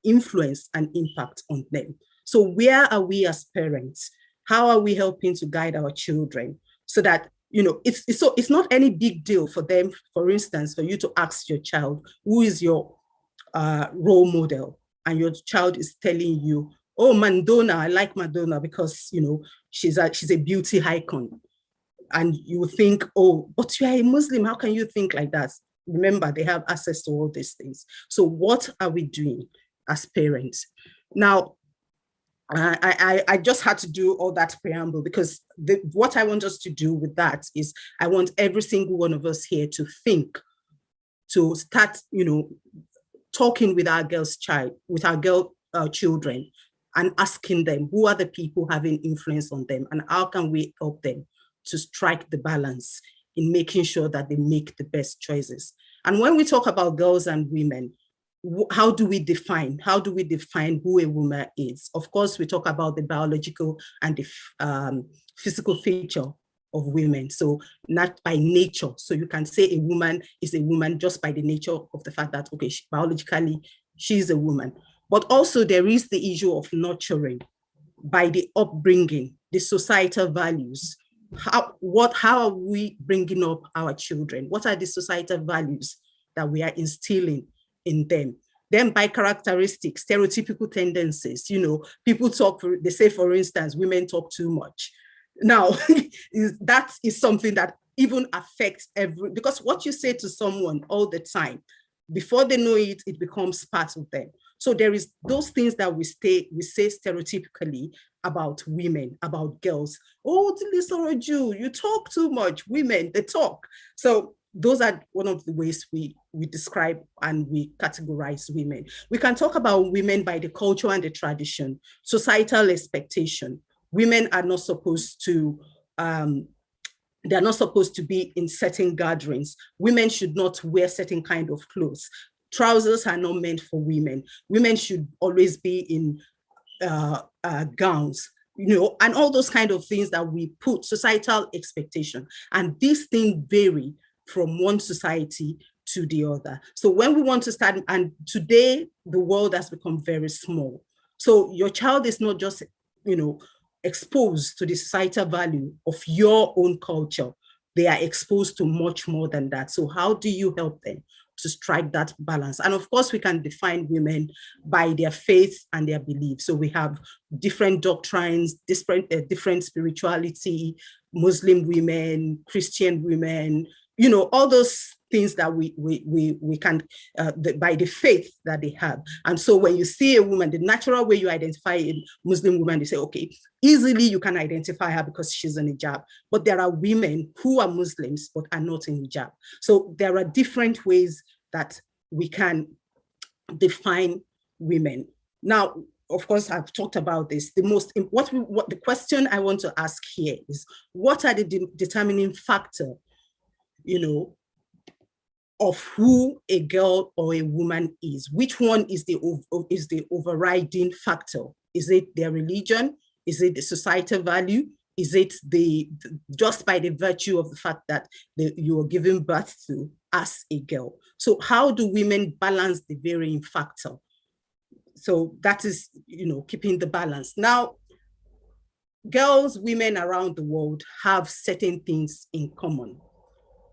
influence and impact on them. So where are we as parents? How are we helping to guide our children so that, you know, it's not any big deal for them, for instance, for you to ask your child, who is your role model? And your child is telling you, oh, Madonna, I like Madonna because, you know, she's a beauty icon. And you think, oh, but you are a Muslim, how can you think like that? Remember, they have access to all these things. So what are we doing as parents? Now, I just had to do all that preamble because what I want us to do with that is I want every single one of us here to think, to start, you know, talking with our children and asking them, who are the people having influence on them and how can we help them to strike the balance in making sure that they make the best choices. And when we talk about girls and women, how do we define who a woman is? Of course, we talk about the biological and the physical feature of women. So not by nature. So you can say a woman is a woman just by the nature of the fact that, okay, biologically, she's a woman. But also there is the issue of nurturing by the upbringing, the societal values. How are we bringing up our children? What are the societal values that we are instilling in them? Then by characteristics, stereotypical tendencies, you know, people talk, they say, for instance, women talk too much. Now, that is something that even affects because what you say to someone all the time, before they know it, it becomes part of them. So there is those things that we say stereotypically about women, about girls. Oh, Tiliso, you talk too much. Women, they talk. So those are one of the ways we describe and we categorize women. We can talk about women by the culture and the tradition, societal expectation. Women are not supposed to, they're not supposed to be in certain gatherings. Women should not wear certain kind of clothes. Trousers are not meant for women. Women should always be in gowns, you know, and all those kind of things that we put, societal expectation. And these things vary from one society to the other. So when we want to start, and today the world has become very small. So your child is not just, you know, exposed to the societal value of your own culture. They are exposed to much more than that. So how do you help them to strike that balance? And of course, we can define women by their faith and their beliefs. So we have different doctrines, different spirituality, Muslim women, Christian women, you know, all those things that we can, by the faith that they have. And so when you see a woman, the natural way you identify a Muslim woman, you say, okay, easily you can identify her because she's in hijab. But there are women who are Muslims but are not in hijab. So there are different ways that we can define women. Now, of course, I've talked about this. What the question I want to ask here is, what are the determining factor, of who a girl or a woman is? Which one is the overriding factor? Is it their religion? Is it the societal value? Is it just by the virtue of the fact that you are giving birth to as a girl? So how do women balance the varying factor? So that is, keeping the balance. Now, girls, women around the world have certain things in common.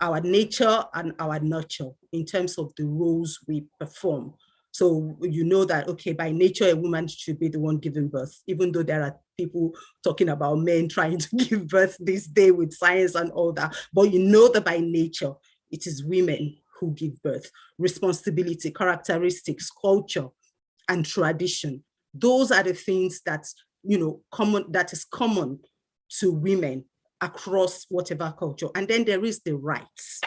Our nature and our nurture in terms of the roles we perform. So you know that, okay, by nature, a woman should be the one giving birth, even though there are people talking about men trying to give birth this day with science and all that. But you know that by nature, it is women who give birth. Responsibility, characteristics, culture, and tradition. Those are the things that, that is common to women across whatever culture. And then there is the rights.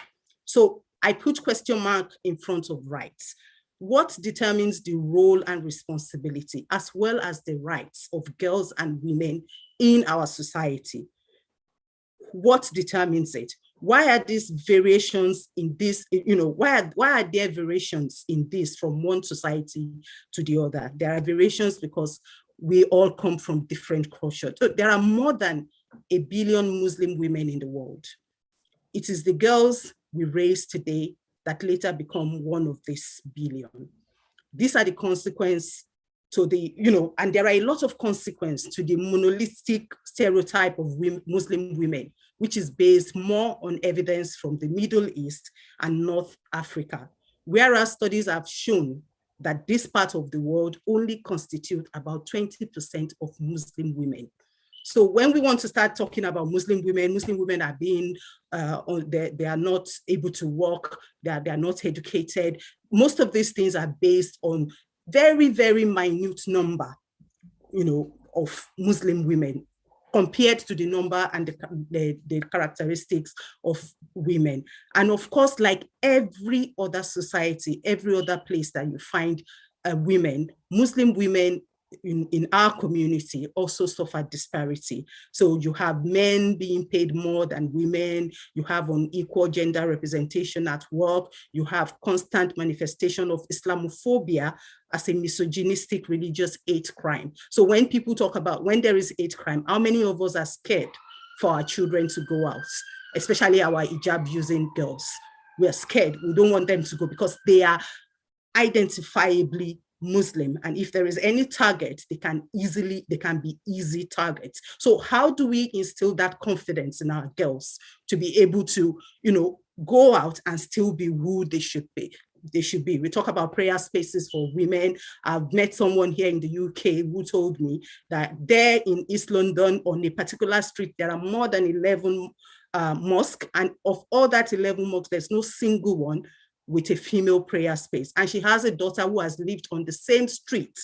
So I put question mark in front of rights. What determines the role and responsibility, as well as the rights of girls and women in our society? What determines it? Why are these variations in this, why are there variations in this from one society to the other? There are variations because we all come from different cultures. So there are more than 1 billion Muslim women in the world. It is the girls we raise today that later become one of this billion. These are the consequences to the, and there are a lot of consequences to the monolithic stereotype of Muslim women, which is based more on evidence from the Middle East and North Africa, whereas studies have shown that this part of the world only constitute about 20% of Muslim women. So when we want to start talking about Muslim women are being, they are not able to work, they are not educated. Most of these things are based on very, very minute number, of Muslim women compared to the number and the characteristics of women. And of course, like every other society, every other place that you find women, Muslim women in our community also suffer disparity. So you have men being paid more than women, you have unequal gender representation at work, you have constant manifestation of Islamophobia as a misogynistic religious hate crime. So when people talk about when there is hate crime, how many of us are scared for our children to go out, especially our hijab using girls? We are scared, we don't want them to go because they are identifiably Muslim, and if there is any target, they can be easy targets. So how do we instill that confidence in our girls to be able to, go out and still be who they should be? We talk about prayer spaces for women. I've met someone here in the UK who told me that there in East London on a particular street, there are more than 11 mosques, and of all that 11 mosques, there's no single one with a female prayer space. And she has a daughter who has lived on the same street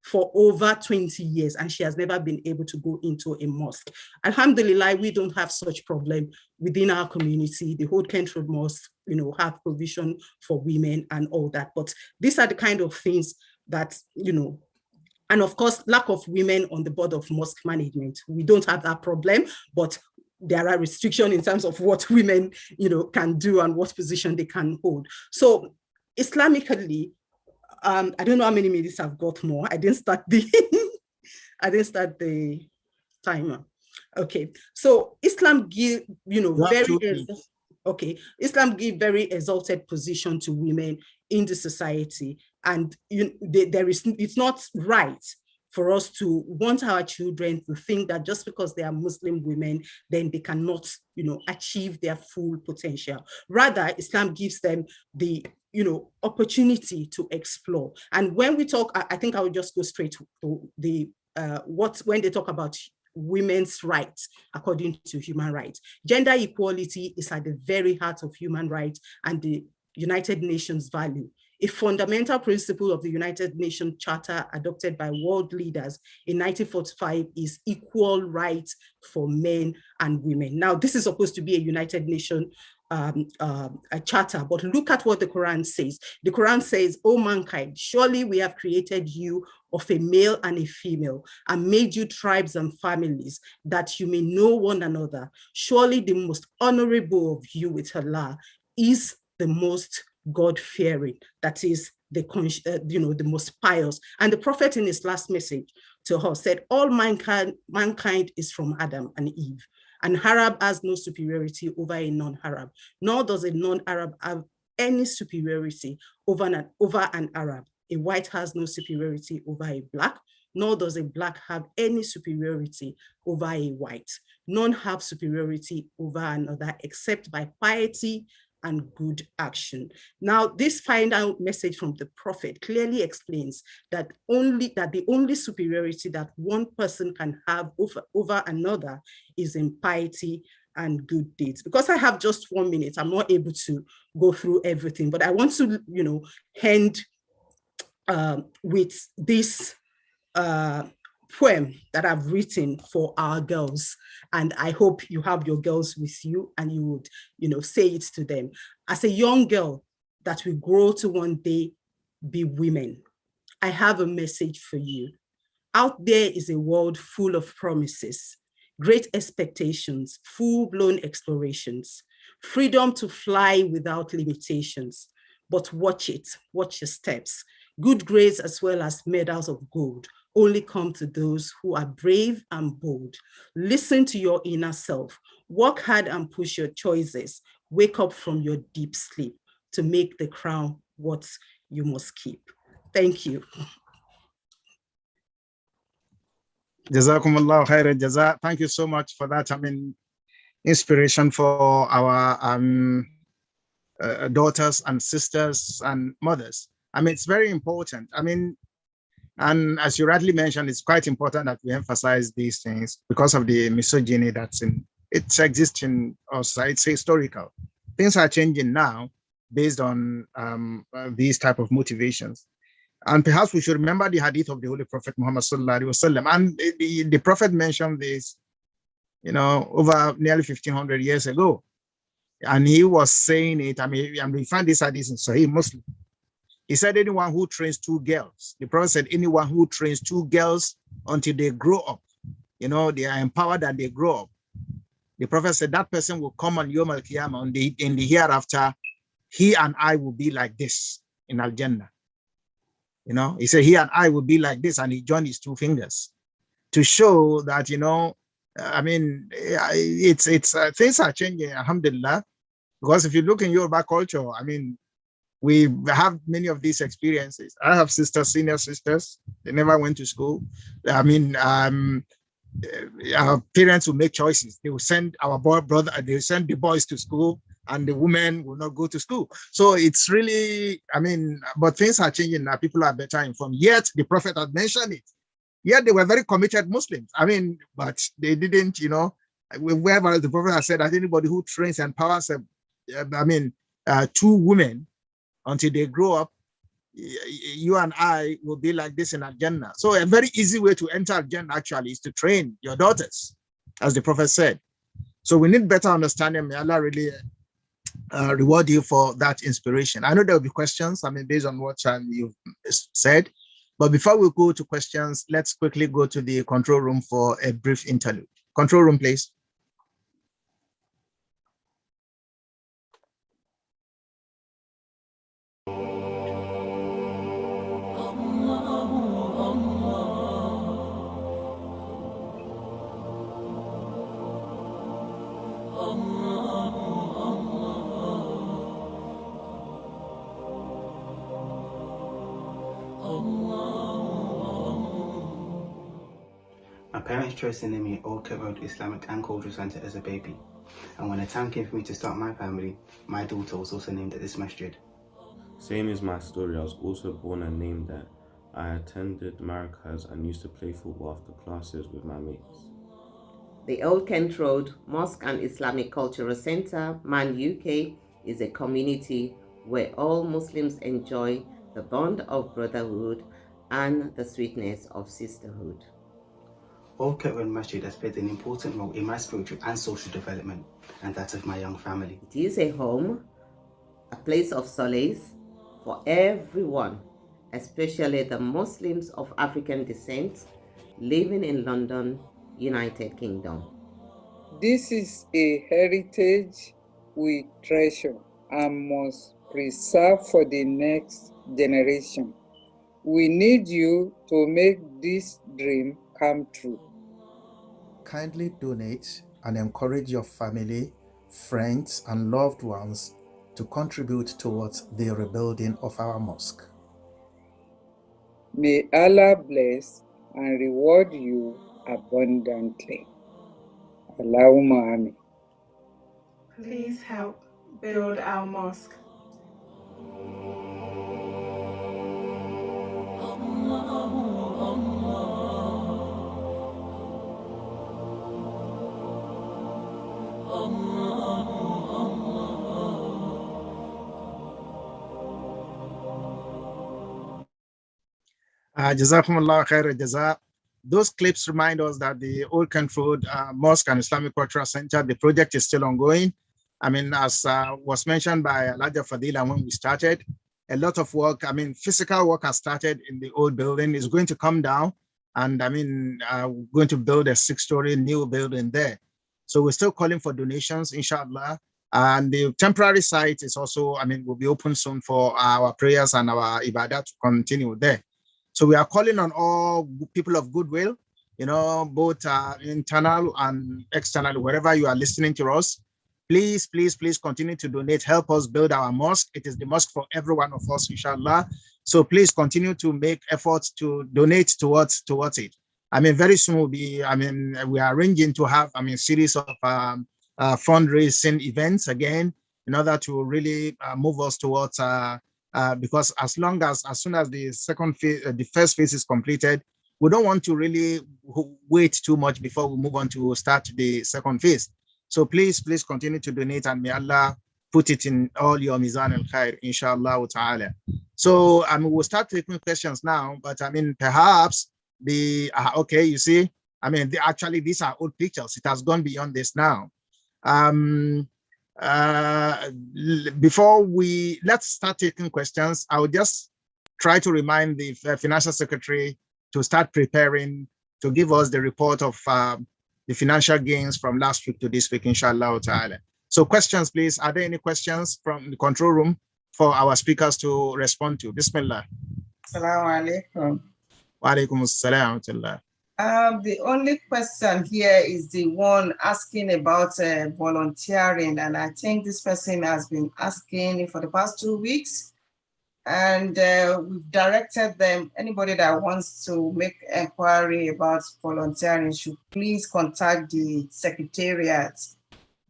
for over 20 years, and she has never been able to go into a mosque. Alhamdulillah, we don't have such problem within our community. The whole country mosque, have provision for women and all that. But these are the kind of things that, and of course, lack of women on the board of mosque management. We don't have that problem, but there are restrictions in terms of what women, can do and what position they can hold. So Islamically, I don't know how many minutes I've got more. I didn't start the timer. Okay, so Islam give, Islam give very exalted position to women in the society, and it's not right for us to want our children to think that just because they are Muslim women, then they cannot, achieve their full potential. Rather, Islam gives them the, opportunity to explore. And when we talk, I think I will just go straight to the, when they talk about women's rights according to human rights. Gender equality is at the very heart of human rights and the United Nations value. A fundamental principle of the United Nations Charter adopted by world leaders in 1945 is equal rights for men and women. Now, this is supposed to be a United Nations a charter, but look at what the Quran says. The Quran says, "O mankind, surely we have created you of a male and a female and made you tribes and families that you may know one another. Surely the most honorable of you with Allah is the most God-fearing, that is the most pious." And the Prophet in his last message to us said, all mankind is from Adam and Eve. An Arab has no superiority over a non-Arab, nor does a non-Arab have any superiority over an Arab. A white has no superiority over a black, nor does a black have any superiority over a white. None have superiority over another except by piety and good action. Now, this final message from the Prophet clearly explains that the only superiority that one person can have over another is in piety and good deeds. Because I have just 1 minute, I'm not able to go through everything, but I want to, end with this poem that I've written for our girls, and I hope you have your girls with you and you would say it to them. As a young girl that will grow to one day be women, I have a message for you. Out there is a world full of promises, great expectations, full-blown explorations, freedom to fly without limitations. But watch your steps. Good grades as well as medals of gold only come to those who are brave and bold. Listen to your inner self. Work hard and push your choices. Wake up from your deep sleep to make the crown what you must keep. Thank you. Jazakumullah khairan jaza. Thank you so much for that. Inspiration for our daughters and sisters and mothers. It's very important. And as you rightly mentioned, it's quite important that we emphasize these things because of the misogyny it exists in our society. It's historical. Things are changing now based on these type of motivations. And perhaps we should remember the hadith of the Holy Prophet Muhammad sallallahu alaihi wasallam. And the Prophet mentioned this, over nearly 1500 years ago. And he was saying it, we find this hadith in Sahih Muslim. He said, anyone who trains two girls, the Prophet said, anyone who trains two girls until they grow up, they are empowered and they grow up. The Prophet said that person will come on Yom Al-Qiyamah in the hereafter. He and I will be like this in Al-Jannah. He said, he and I will be like this. And he joined his two fingers to show that, things are changing, alhamdulillah. Because if you look in Yoruba culture, we have many of these experiences. I have sisters, senior sisters. They never went to school. Our parents will make choices. They will send they will send the boys to school and the women will not go to school. So it's really, but things are changing now. People are better informed. Yet the Prophet had mentioned it. Yet they were very committed Muslims. But they didn't, wherever the Prophet has said that anybody who trains and empowers, two women until they grow up, you and I will be like this in Al-Jannah. So a very easy way to enter Al-Jannah actually is to train your daughters, as the Prophet said. So we need better understanding. May Allah really reward you for that inspiration. I know there will be questions, based on what you've said. But before we go to questions, let's quickly go to the control room for a brief interlude. Control room, please. My parents chose to name me Old Kent Road Islamic and Cultural Center as a baby, and when the time came for me to start my family, my daughter was also named at this masjid. Same as my story, I was also born and named there. I attended Maracas and used to play football after classes with my mates. The Old Kent Road Mosque and Islamic Cultural Center, Man UK, is a community where all Muslims enjoy the bond of brotherhood and the sweetness of sisterhood. Old Kent Road Masjid has played an important role in my spiritual and social development and that of my young family. It is a home, a place of solace for everyone, especially the Muslims of African descent living in London, United Kingdom. This is a heritage we treasure and must preserve for the next generation. We need you to make this dream come true. Kindly donate and encourage your family, friends, and loved ones to contribute towards the rebuilding of our mosque. May Allah bless and reward you abundantly. Allahumma Amin. Please help build our mosque. Jazakumullah khair jaza. Those clips remind us that the Old Kent Road Mosque and Islamic Cultural Center, the project is still ongoing. I mean, as was mentioned by Elijah Fadila when we started, a lot of work, I mean, physical work has started in the old building. It's going to come down, and I mean, we're going to build a 6-story new building there. So we're still calling for donations, inshallah. And the temporary site is also, I mean, will be open soon for our prayers and our ibadah to continue there. So we are calling on all people of goodwill, you know, both internal and external, wherever you are listening to us. Please, please, please continue to donate. Help us build our mosque. It is the mosque for every one of us, inshallah. So please continue to make efforts to donate towards it. I mean, very soon we'll be, I mean, we are arranging to have, I mean, series of fundraising events again in order to really move us towards, because as soon as the second phase, the first phase is completed, we don't want to really wait too much before we move on to start the second phase. So please, please continue to donate, and may Allah put it in all your mizan al-khair, inshallah ta'ala. So I mean, we'll start taking questions now, but I mean, perhaps okay, you see, I mean, actually, these are old pictures. It has gone beyond this now. Before let's start taking questions, I will just try to remind the Financial Secretary to start preparing to give us the report of the financial gains from last week to this week, inshallah ta'ala. So questions, please. Are there any questions from the control room for our speakers to respond to? Bismillah. Assalamu alaikum. Wa alaikum assalam wa rahmatullah. The only question here is the one asking about volunteering, and I think this person has been asking for the past 2 weeks, and we've directed them, anybody that wants to make inquiry about volunteering should please contact the Secretariat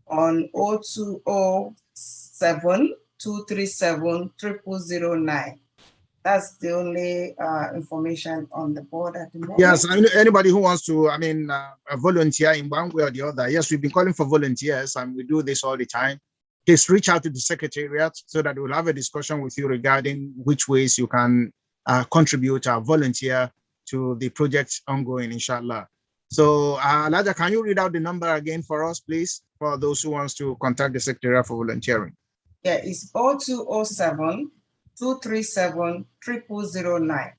on 0207 237 0009. That's the only information on the board at the moment. Yes, anybody who wants to, I mean, volunteer in one way or the other. Yes, we've been calling for volunteers, and we do this all the time. Please reach out to the Secretariat so that we'll have a discussion with you regarding which ways you can contribute or volunteer to the project ongoing, inshallah. So, Elijah, can you read out the number again for us, please, for those who wants to contact the Secretariat for volunteering? Yeah, it's 0207 237 0009.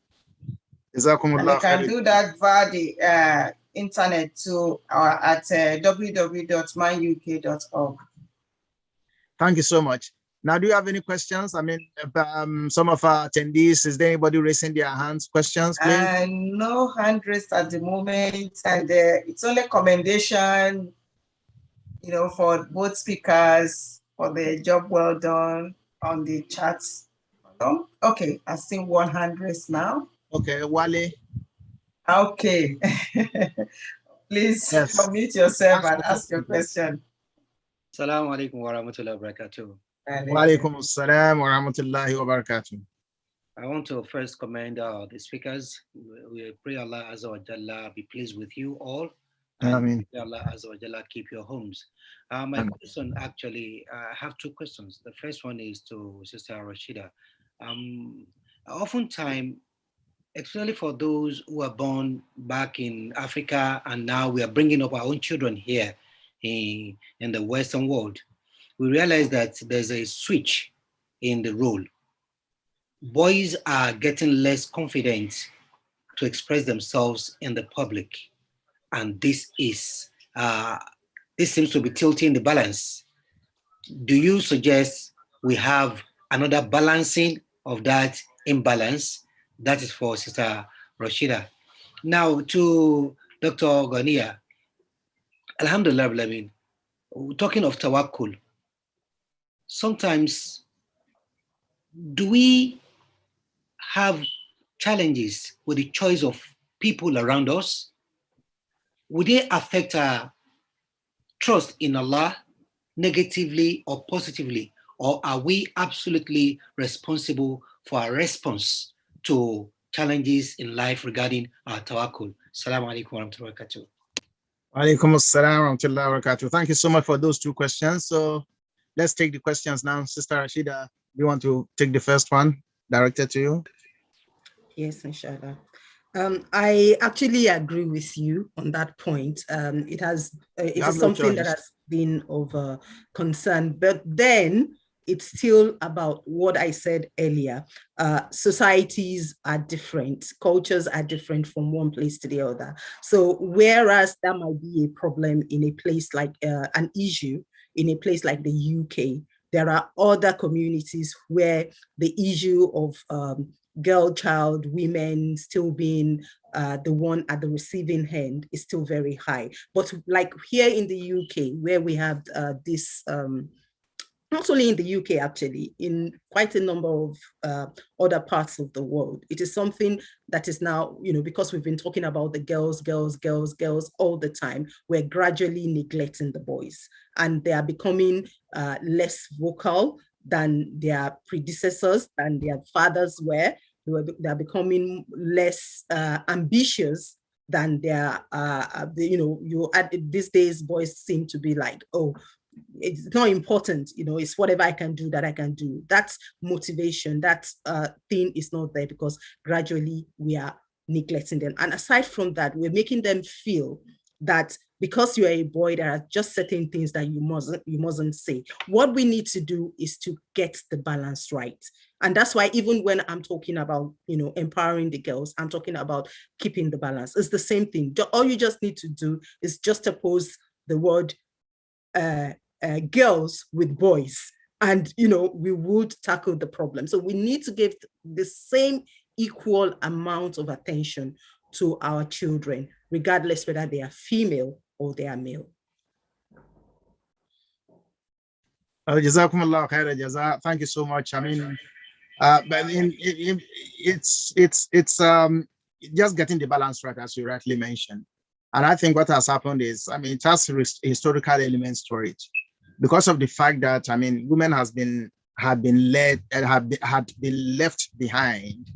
And you can do that via the internet to at www.myuk.org. Thank you so much. Now, do you have any questions? I mean, some of our attendees, is there anybody raising their hands? Questions, please? No hand raised at the moment, and it's only commendation, you know, for both speakers for the job well done on the chats. Oh, okay, I see one hand raised now. Okay, Wale. Okay. Please unmute yourself and ask your question. Assalamu alaikum wa rahmatullahi wa barakatuh. Wa alaikum assalam wa rahmatullahi wa barakatuh. I want to first commend the speakers. We pray Allah Azza wa Jalla be pleased with you all Amen. May Allah Azza wa Jalla keep your homes. My Amen. question actually, I have two questions. The first one is to Sister Rashida. Oftentimes, especially for those who are born back in Africa and now we are bringing up our own children here in the Western world, we realize that there's a switch in the role. Boys are getting less confident to express themselves in the public, and this seems to be tilting the balance. Do you suggest we have another balancing of that imbalance? That is for Sister Rashida. Now to Dr. Ghania. Alhamdulillah, I mean, talking of tawakkul, sometimes do we have challenges with the choice of people around us? Would they affect our trust in Allah negatively or positively? Or are we absolutely responsible for our response to challenges in life regarding our tawakkul? Assalamu alaikum wa rahmatullahi wa barakatuh. Alaikum assalam wa rahmatullahi wa barakatuh. Thank you so much for those two questions. So let's take the questions now. Sister Rashida, do you want to take the first one directed to you? Yes, inshallah. I actually agree with you on that point. It is something that has been of concern, but then it's still about what I said earlier. Societies are different, cultures are different from one place to the other. So whereas that might be a problem in a place like an issue in a place like the UK, there are other communities where the issue of girl child, women still being the one at the receiving end is still very high. But like here in the UK, where we have this, not only in the UK, actually, in quite a number of other parts of the world, it is something that is now, because we've been talking about the girls all the time, we're gradually neglecting the boys, and they are becoming less vocal than their predecessors, than their fathers were. They are becoming less ambitious than their, these days boys seem to be like, oh, it's not important, it's whatever I can do that I can do. That's motivation, that thing is not there because gradually we are neglecting them. And aside from that, we're making them feel that because you're a boy, there are just certain things that you mustn't say. What we need to do is to get the balance right. And that's why even when I'm talking about, empowering the girls, I'm talking about keeping the balance. It's the same thing. All you just need to do is just oppose the word girls with boys, and we would tackle the problem. So we need to give the same equal amount of attention to our children, regardless whether they are female or they are male. Jazakumullah khaira jaza. Thank you so much. I mean, but it's just getting the balance right, as you rightly mentioned. And I think what has happened is, it has historical elements to it, because of the fact that, women had been left behind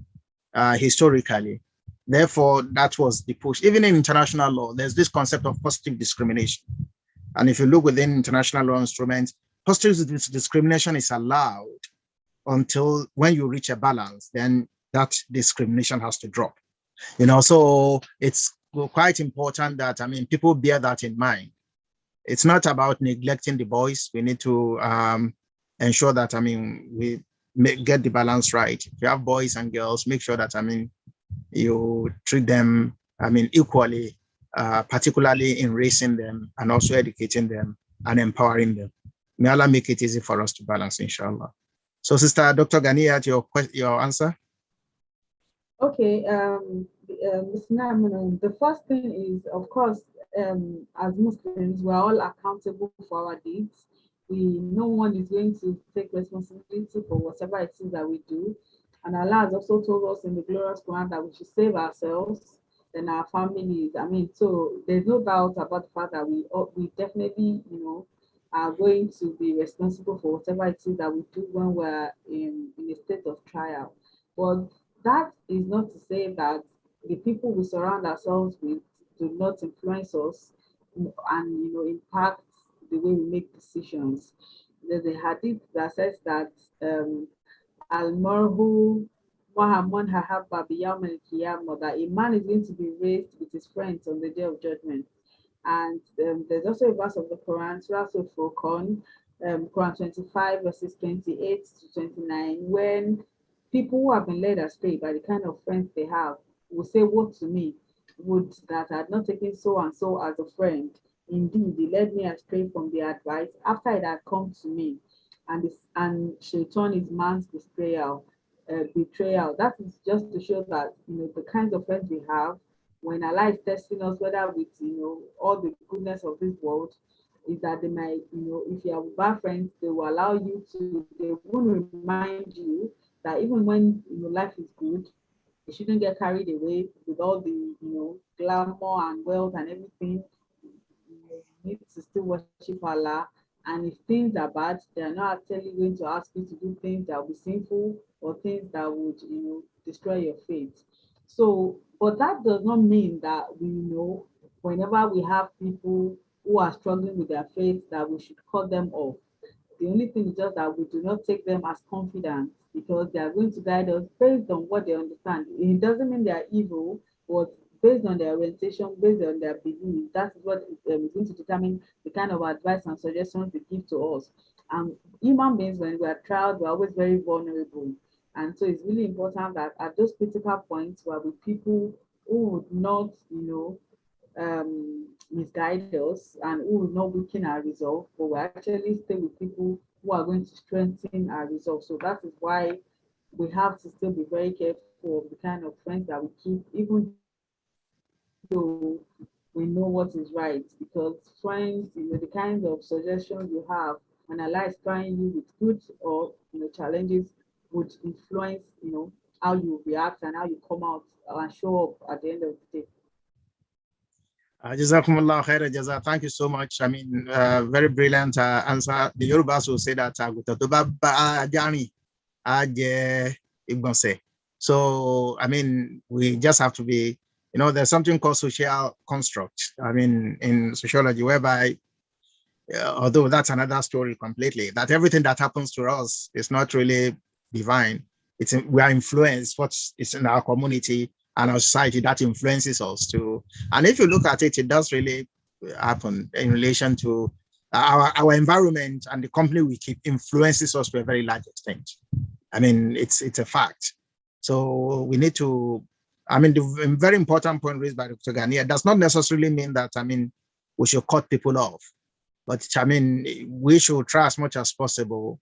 historically. Therefore, that was the push. Even in international law, there's this concept of positive discrimination. And if you look within international law instruments, positive discrimination is allowed until when you reach a balance, then that discrimination has to drop. So it's quite important that, people bear that in mind. It's not about neglecting the boys. We need to ensure that, we get the balance right. If you have boys and girls, make sure that, you treat them, equally, particularly in raising them and also educating them and empowering them. May Allah make it easy for us to balance, inshallah. So, Sister Dr. Ghania, your answer? Okay, Ms. Naman, the first thing is, of course, as Muslims, we're all accountable for our deeds. No one is going to take responsibility for whatever it is that we do. And Allah has also told us in the glorious Quran that we should save ourselves and our families. So there's no doubt about the fact that we definitely, are going to be responsible for whatever it is that we do when we're in a state of trial. But that is not to say that the people we surround ourselves with do not influence us and impact the way we make decisions. There's a hadith that says that Al-Marhu Muhammad Hahabba Biyam al-Qiyamah, that a man is going to be raised with his friends on the day of judgment. And there's also a verse of the Quran, Surah Al-Furqan, Quran 25, verses 28 to 29, when people who have been led astray by the kind of friends they have will say, "What to me? Would that I had not taken so and so as a friend. Indeed, he led me astray from the advice after it had come to me." And Shaitan is man's betrayal. That is just to show that the kinds of friends we have, when Allah is testing us, whether with all the goodness of this world, is that they might, if you have bad friends, they will allow you to, they will remind you that even when life is good, you shouldn't get carried away with all the glamour and wealth and everything. You need to still worship Allah. And if things are bad, they are not actually going to ask you to do things that will be sinful or things that would destroy your faith. So, but that does not mean that whenever we have people who are struggling with their faith, that we should cut them off. The only thing is just that we do not take them as confidant, because they are going to guide us based on what they understand. It doesn't mean they are evil, but based on their orientation, based on their belief, that is what is going to determine the kind of advice and suggestions they give to us. And human beings, when we are tried, we're always very vulnerable. And so it's really important that at those critical points, we're with people who would not, misguide us and who will not weaken our resolve, but we actually stay with people who are going to strengthen our resolve. So that is why we have to still be very careful of the kind of friends that we keep, even though we know what is right. Because friends, the kinds of suggestions you have when Allah is trying you with good or challenges would influence how you react and how you come out and show up at the end of the day. Jazakumullah khaira jaza. Thank you so much. I mean, very brilliant answer. The Yorubas will say that so, I mean, we just have to be, there's something called social construct. I mean, in sociology, whereby, although that's another story completely, that everything that happens to us is not really divine. We are influenced, what is in our community and our society that influences us too. And if you look at it, it does really happen in relation to our environment, and the company we keep influences us to a very large extent. I mean, it's a fact. So we need to, I mean, the very important point raised by Dr. Ganiya does not necessarily mean that, I mean, we should cut people off. But I mean, we should try as much as possible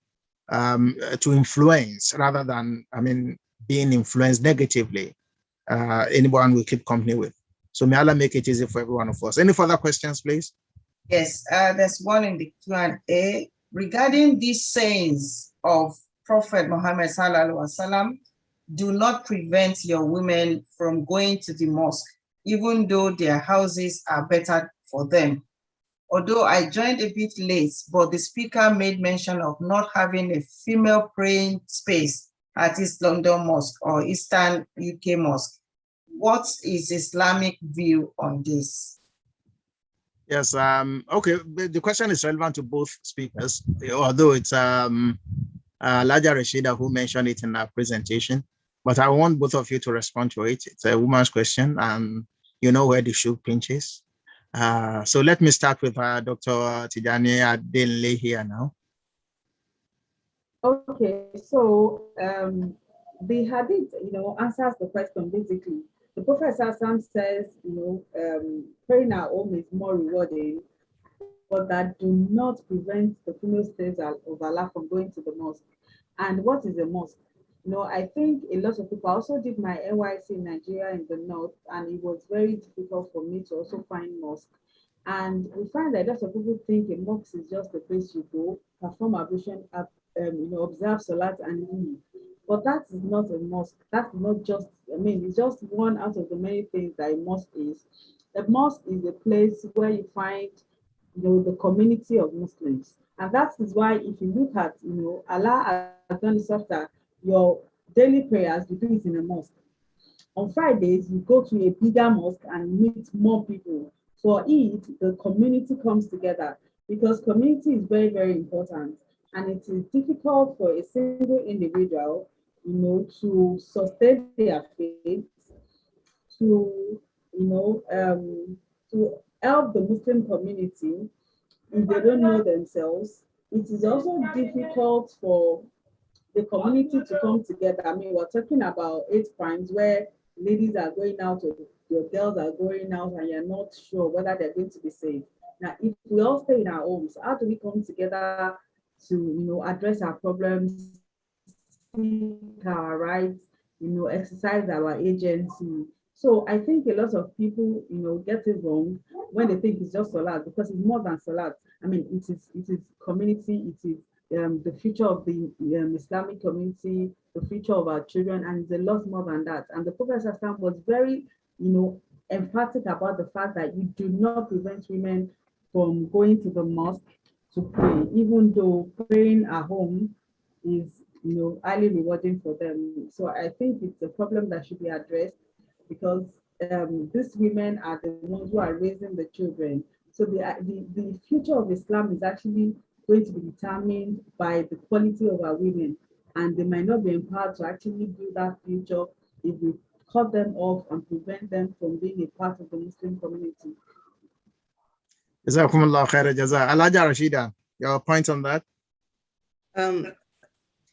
to influence rather than, I mean, being influenced negatively. Anyone we keep company with. So may Allah make it easy for every one of us. Any further questions, please? Yes, there's one in the Q&A regarding these sayings of Prophet Muhammad sallallahu alaihi wasallam. Do not prevent your women from going to the mosque, even though their houses are better for them. Although I joined a bit late, but the speaker made mention of not having a female praying space at East London Mosque or Eastern UK Mosque. What is Islamic view on this? Yes, okay, the question is relevant to both speakers, although it's Laja Rashida who mentioned it in our presentation, but I want both of you to respond to it. It's a woman's question, and you know where the shoe pinches. So let me start with Dr. Tijani Adeleye here now. Okay, so the hadith, answers the question basically. The Prophet says, praying at home is more rewarding, but that do not prevent the female slaves of Allah from going to the mosque. And what is a mosque? I think a lot of people, I also did my NYC in Nigeria in the north, and it was very difficult for me to also find mosque. And we find that a lot of people think a mosque is just a place you go, perform ablution, observe salat and leave. But that is not a mosque. That's not just, it's just one out of the many things that a mosque is. A mosque is a place where you find, the community of Muslims. And that is why if you look at, Allah has done it such that your daily prayers, you do it in a mosque. On Fridays, you go to a bigger mosque and meet more people for it, the community comes together, because community is very, very important. And it is difficult for a single individual, to sustain their faith, to, to help the Muslim community if they don't know themselves. It is also difficult for the community to come together. I mean, we're talking about hate crimes where ladies are going out or your girls are going out and you're not sure whether they're going to be safe. Now, if we all stay in our homes, how do we come together to, address our problems, seek our rights, exercise our agency? So I think a lot of people, get it wrong when they think it's just Salat, because it's more than Salat. I mean, it is community, it is the future of the Islamic community, the future of our children, and it's a lot more than that. And the Prophet ﷺ was very, emphatic about the fact that you do not prevent women from going to the mosque to pray, even though praying at home is, highly rewarding for them. So I think it's a problem that should be addressed, because these women are the ones who are raising the children. So the future of Islam is actually going to be determined by the quality of our women, and they might not be empowered to actually build that future if we cut them off and prevent them from being a part of the Muslim community. Jazakumullah khaira jaza. Alaja Rashida, your point on that?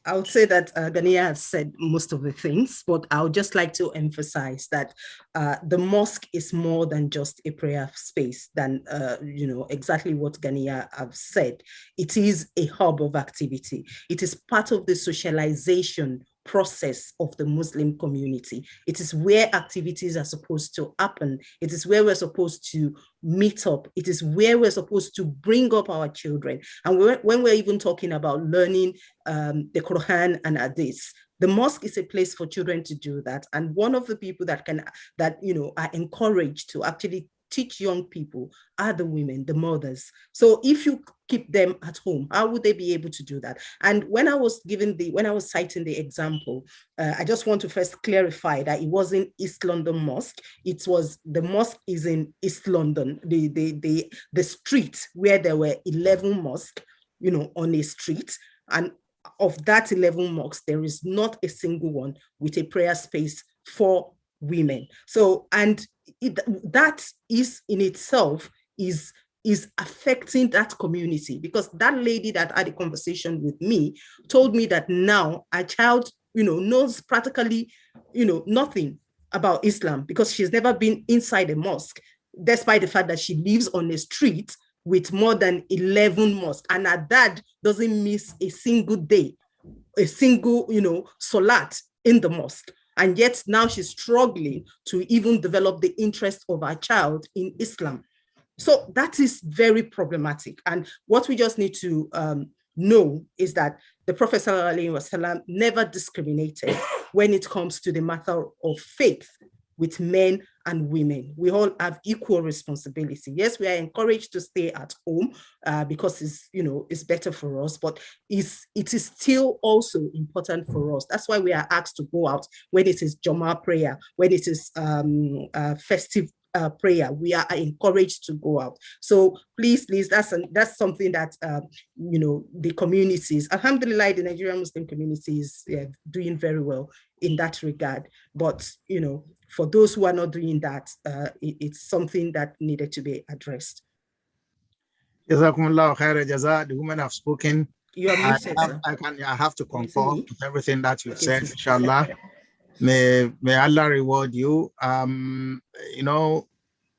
I would say that Ganiya has said most of the things, but I would just like to emphasize that the mosque is more than just a prayer space, than exactly what Ganiya have said. It is a hub of activity. It is part of the socialization process of the Muslim community. It is where activities are supposed to happen. It is where we're supposed to meet up. It is where we're supposed to bring up our children. And when we're even talking about learning the Quran and Hadith, the mosque is a place for children to do that. And one of the people that are encouraged to actually teach young people are the women, the mothers. So if you keep them at home, how would they be able to do that? And when I was citing the example, I just want to first clarify that it wasn't East London Mosque. It was, the mosque is in East London, the street where there were 11 mosques, on a street. And of that 11 mosques, there is not a single one with a prayer space for women. So, and that is in itself is affecting that community, because that lady that had a conversation with me told me that now a child, knows practically, nothing about Islam, because she's never been inside a mosque, despite the fact that she lives on a street with more than 11 mosques, and her dad doesn't miss a single day, a single, salat in the mosque. And yet now she's struggling to even develop the interest of her child in Islam. So that is very problematic. And what we just need to know is that the Prophet ﷺ never discriminated when it comes to the matter of faith with men and women. We all have equal responsibility. Yes, we are encouraged to stay at home because it's better for us, but it is still also important for us. That's why we are asked to go out when it is Jumu'ah prayer, when it is festive prayer. We are encouraged to go out. So please, that's something that the communities, alhamdulillah, the Nigerian Muslim community is doing very well in that regard. But for those who are not doing that, it's something that needed to be addressed. Jazakumullah khaira jaza. The women have spoken. You are muted, sir. I have to concur with everything that you said, inshallah. May Allah reward you.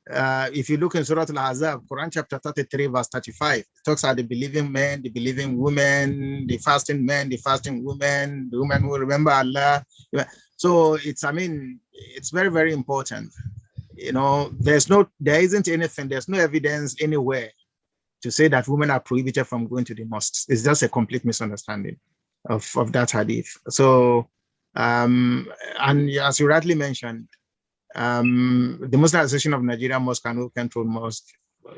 If you look in Surah Al-Ahzab, Quran chapter 33, verse 35, it talks about the believing men, the believing women, the fasting men, the fasting women, the women who remember Allah. So it's very, very important. There isn't anything, there's no evidence anywhere to say that women are prohibited from going to the mosques. It's just a complete misunderstanding of that hadith. So, and as you rightly mentioned, the Muslim Association of Nigeria Mosque and Who Control Mosque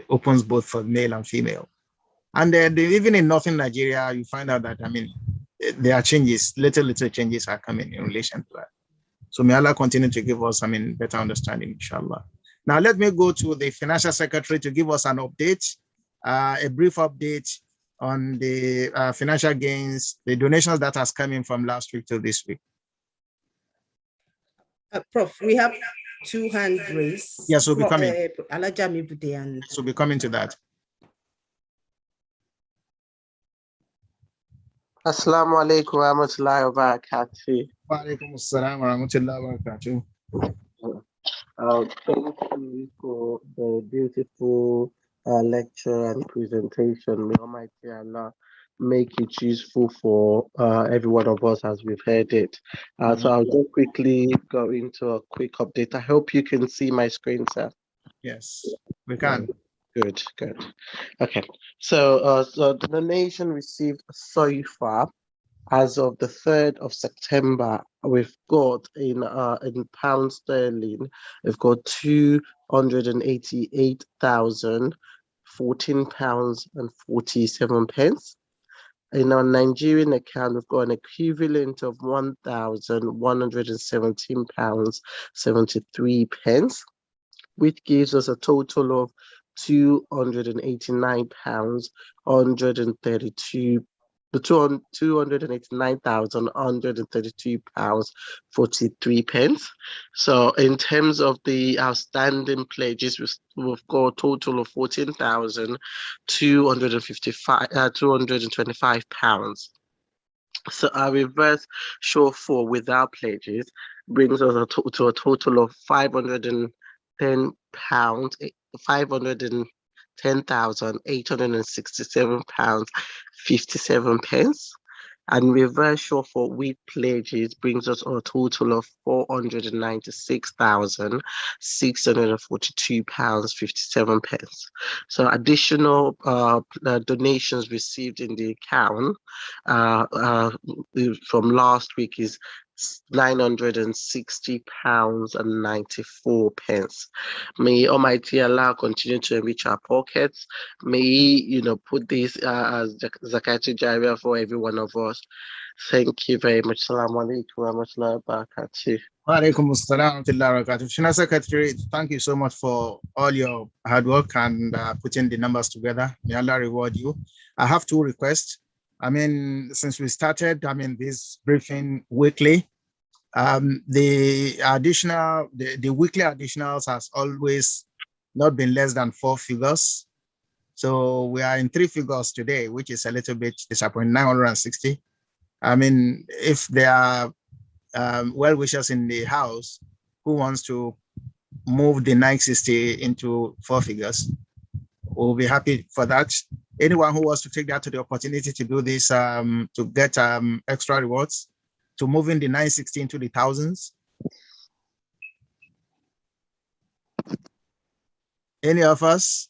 opens both for male and female. And even in northern Nigeria, you find out that, there are changes, little changes are coming in relation to that. So may Allah continue to give us, better understanding, inshallah. Now, let me go to the Financial Secretary to give us an update, a brief update on the financial gains, the donations that has come in from last week to this week. Prof, we have 2 hand raised. Yes, we'll be coming. Alajami Bude and So we'll be coming to that. Assalamu alaikum wa rahmatullahi wa barakatuh. Wa alaikum assalam wa rahmatullahi wa barakatuh. Thank you for the beautiful lecture and presentation. May Almighty Allah make it useful for every one of us as we've heard it. So I'll just quickly go into a quick update. I hope you can see my screen, sir. Yes, we can. Good. Okay. So, the nation received so far, as of the 3rd of September, we've got in pounds sterling, we've got 288,014 pounds and 47 pence. In our Nigerian account, we've got an equivalent of 1,117 pounds 73 pence, which gives us a total of 289 pounds 132 289,132 pounds 43 pence. So in terms of the outstanding pledges, we've got a total of 225 pounds. So our reverse shortfall without pledges brings us to a total of 510 pounds 510,867 pounds 57 pence, and reverse shortfall with pledges brings us a total of 496,642 pounds 57 pence. So additional donations received in the account from last week is 960 pounds and 94 pence. May Almighty Allah continue to enrich our pockets. May He, put this as Zakatu Jariyah for every one of us. Thank you very much. Assalamu alaikum wa rahmatullahi wa barakatuh. Wa alaikum assalam wa rahmatullahi wa barakatuh. Financial Secretary, thank you so much for all your hard work and putting the numbers together. May Allah reward you. I have 2 requests. Since we started, this briefing weekly, the weekly additionals has always not been less than 4 figures. So we are in 3 figures today, which is a little bit disappointing, 960. If there are well-wishers in the house who wants to move the 960 into 4 figures, we'll be happy for that. Anyone who wants to take that to the opportunity to do this, to get extra rewards, to move in the 960 into the thousands. Any of us?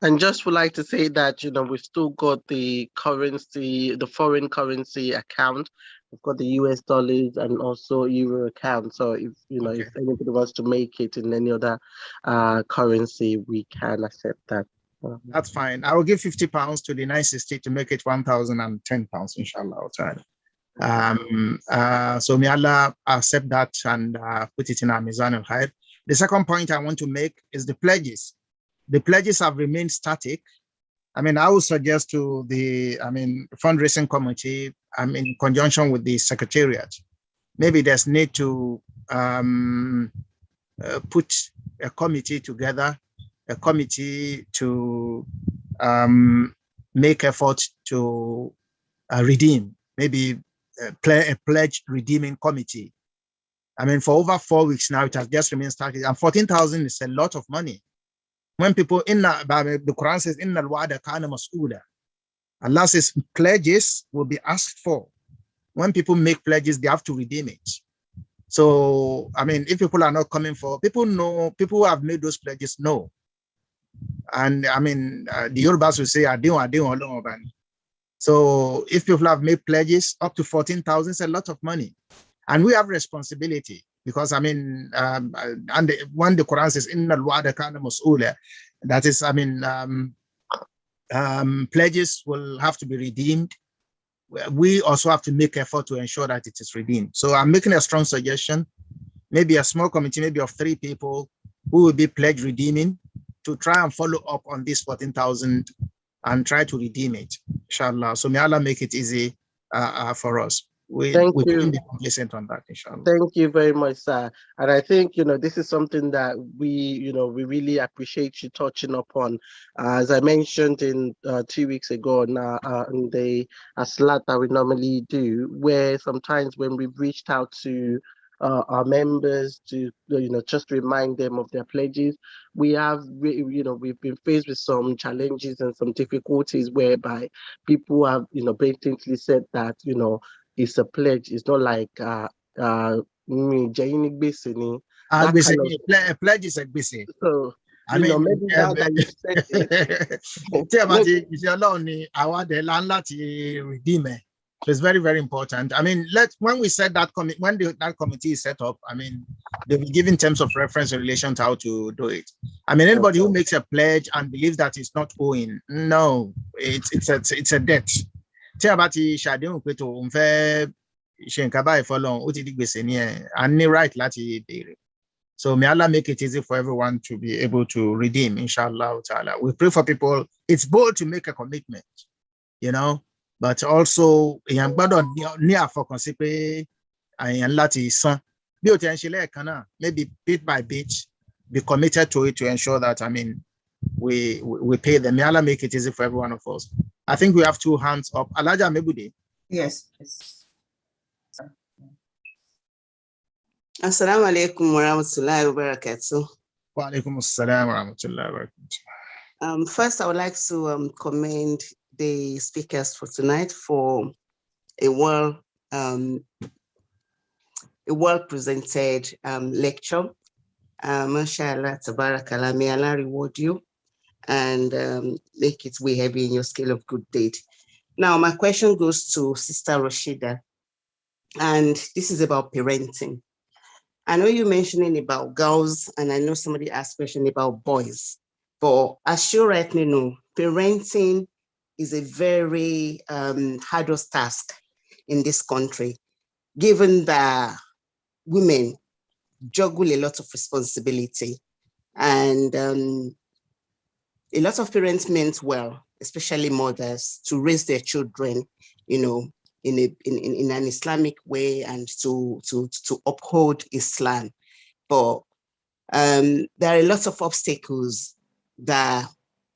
And just would like to say that, we've still got the currency, the foreign currency account. We've got the US dollars and also Euro account. So if anybody wants to make it in any other currency, we can accept that. That's fine. I will give 50 pounds to the 960 to make it 1,010 pounds, inshallah. So may Allah accept that and put it in our Mizan al-Khair. The second point I want to make is the pledges. The pledges have remained static. I would suggest to the fundraising committee, in conjunction with the secretariat, maybe there's need to put a committee together, to make effort to redeem, maybe a pledge redeeming committee. For over 4 weeks now, it has just remained static, and 14,000 is a lot of money. When people the Quran says, "Inna al-wa'da kana mas'ula." Allah says pledges will be asked for. When people make pledges, they have to redeem it. So, if people are not coming for, people who have made those pledges know. And the Yorubas will say, so if people have made pledges up to 14,000, it's a lot of money. And we have responsibility because, and when the Quran says, "Inna al-wa'da kana mas'ula," that is, pledges will have to be redeemed. We also have to make effort to ensure that it is redeemed. So I'm making a strong suggestion maybe a small committee, maybe of 3 people who will be pledge redeeming to try and follow up on this 14,000 and try to redeem it, inshallah. So may Allah make it easy for us. We couldn't be complacent on that, inshallah. Thank you very much, sir. And I think, this is something that we really appreciate you touching upon. As I mentioned in 2 weeks ago now, in the Aslat that we normally do, where sometimes when we've reached out to our members to, just remind them of their pledges, we've been faced with some challenges and some difficulties whereby people have, blatantly said that, it's a pledge. It's not like a pledge is a busy. So I mean, maybe now that you said it, so it's very, very important. I mean, when we said that that committee is set up, I mean, they'll be given terms of reference in relation to how to do it. I mean, anybody who makes a pledge and believes that it's not owing, no, it's a debt. So may Allah make it easy for everyone to be able to redeem, inshallah ta'ala. We pray for people. It's bold to make a commitment, but also maybe bit by bit, be committed to it to ensure that, I mean, we pay them. May Allah make it easy for every one of us. I think we have 2 hands up. Alaja Mebude. Yes. Assalamu alaikum wa rahmatullahi wa barakatuh. Wa alaikum assalam wa rahmatullahi wa barakatuh. First, I would like to commend the speakers for tonight for a well presented lecture. Mashallah, tabarakallah, may Allah reward you and make it way heavy in your scale of good deed. Now, my question goes to Sister Rashida, and this is about parenting. I know you're mentioning about girls, and I know somebody asked a question about boys, but as you rightly know, parenting is a very hardest task in this country, given that women juggle a lot of responsibility, and a lot of parents meant well, especially mothers, to raise their children, in an Islamic way and to uphold Islam. But there are a lot of obstacles that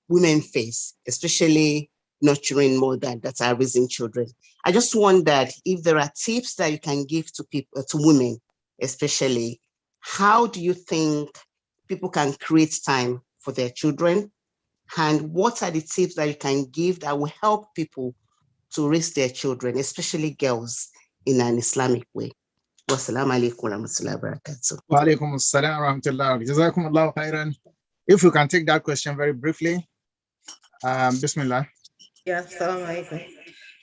women face, especially nurturing mother that are raising children. I just wondered if there are tips that you can give to people, to women, especially. How do you think people can create time for their children? And what are the tips that you can give that will help people to raise their children, especially girls, in an Islamic way? Wassalamu alaikum wa rahmatullahi wa barakatuh. Wa alaikum assalam wa rahmatullahi. Jazakumullahu khairan. If you can take that question very briefly. Bismillah. Yeah, assalamu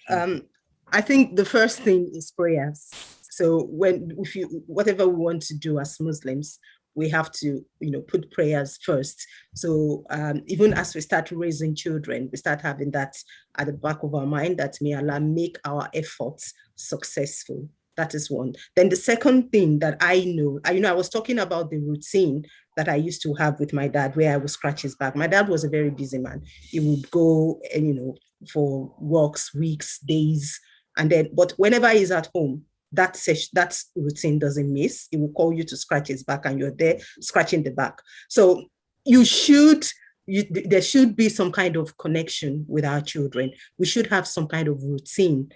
alaikum. I think the first thing is prayers. So whatever we want to do as Muslims, we have to, put prayers first. So even as we start raising children, we start having that at the back of our mind, that may Allah make our efforts successful. That is one. Then the second thing that I was talking about the routine that I used to have with my dad, where I would scratch his back. My dad was a very busy man. He would go, for walks, weeks, days, but whenever he's at home, that routine doesn't miss. It will call you to scratch his back, and you're there scratching the back. So there should be some kind of connection with our children. We should have some kind of routine,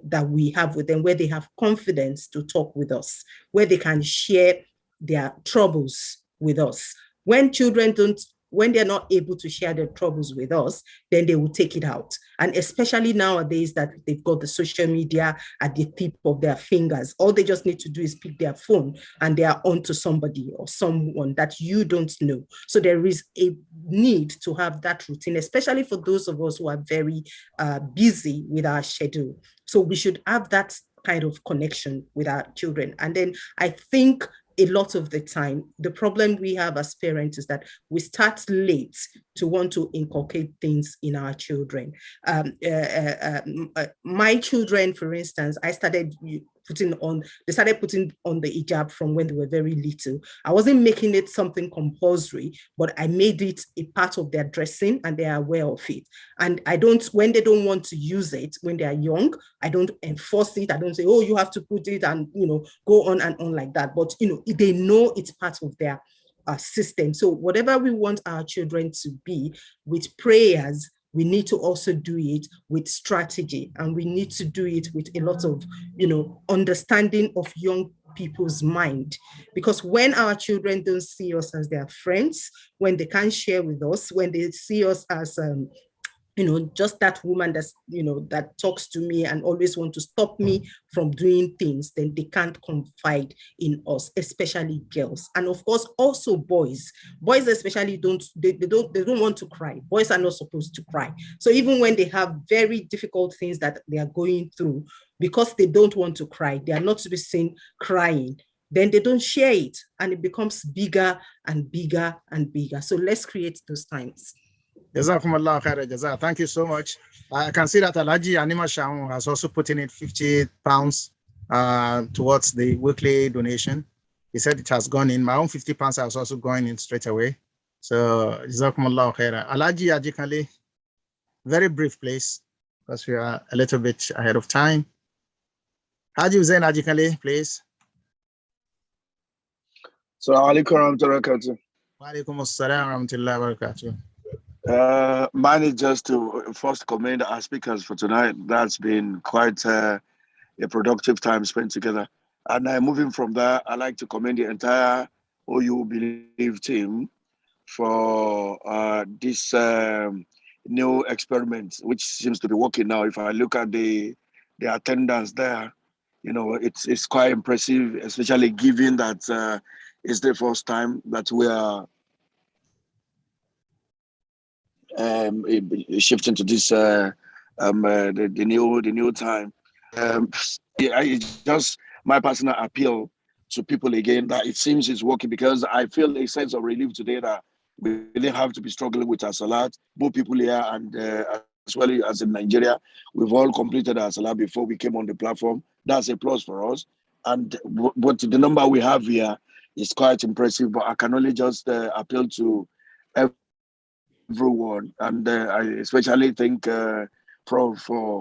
that we have with them, where they have confidence to talk with us, where they can share their troubles with us. When they're not able to share their troubles with us, then they will take it out. And especially nowadays that they've got the social media at the tip of their fingers, all they just need to do is pick their phone and they are on to somebody or someone that you don't know. So there is a need to have that routine, especially for those of us who are very busy with our schedule. So we should have that kind of connection with our children. And then I think a lot of the time, the problem we have as parents is that we start late to want to inculcate things in our children. My children, for instance, they started putting on the hijab from when they were very little. I wasn't making it something compulsory, but I made it a part of their dressing, and they are aware of it. And when they don't want to use it when they are young, I don't enforce it. I don't say, oh, you have to put it, and go on and on like that. But they know it's part of their system. So whatever we want our children to be, with prayers, we need to also do it with strategy, and we need to do it with a lot of, understanding of young people's mind. Because when our children don't see us as their friends, when they can't share with us, when they see us as just that woman that talks to me and always want to stop me from doing things, then they can't confide in us, especially girls. And of course, also boys especially don't want to cry. Boys are not supposed to cry. So even when they have very difficult things that they are going through, because they don't want to cry, they are not to be seen crying, then they don't share it, and it becomes bigger and bigger and bigger. So let's create those times. Jazakumullah khair, Jaza. Thank you so much. I can see that Alhaji Anima Shaun has also put in £50 towards the weekly donation. He said it has gone in. My own £50 has also gone in straight away. So Jazakumullah khair. Alhaji Ajikale, very brief, please, because we are a little bit ahead of time. Haji Hussein Ajikale, please. Assalamu alaikum warahmatullahi wabarakatuh. Wa alaikum assalam warahmatullahi wabarakatuh. Mine is just to first commend our speakers for tonight. That's been quite a productive time spent together. And moving from there, I'd like to commend the entire OU Believe team for this new experiment, which seems to be working now. If I look at the attendance there, it's quite impressive, especially given that it's the first time that we are shifting to this the new time. It's just my personal appeal to people again that it seems it's working, because I feel a sense of relief today that we didn't have to be struggling with our salat. Both people here and as well as in Nigeria, we've all completed our salat before we came on the platform. That's a plus for us. And but the number we have here is quite impressive. But I can only just appeal to everyone, and I especially think for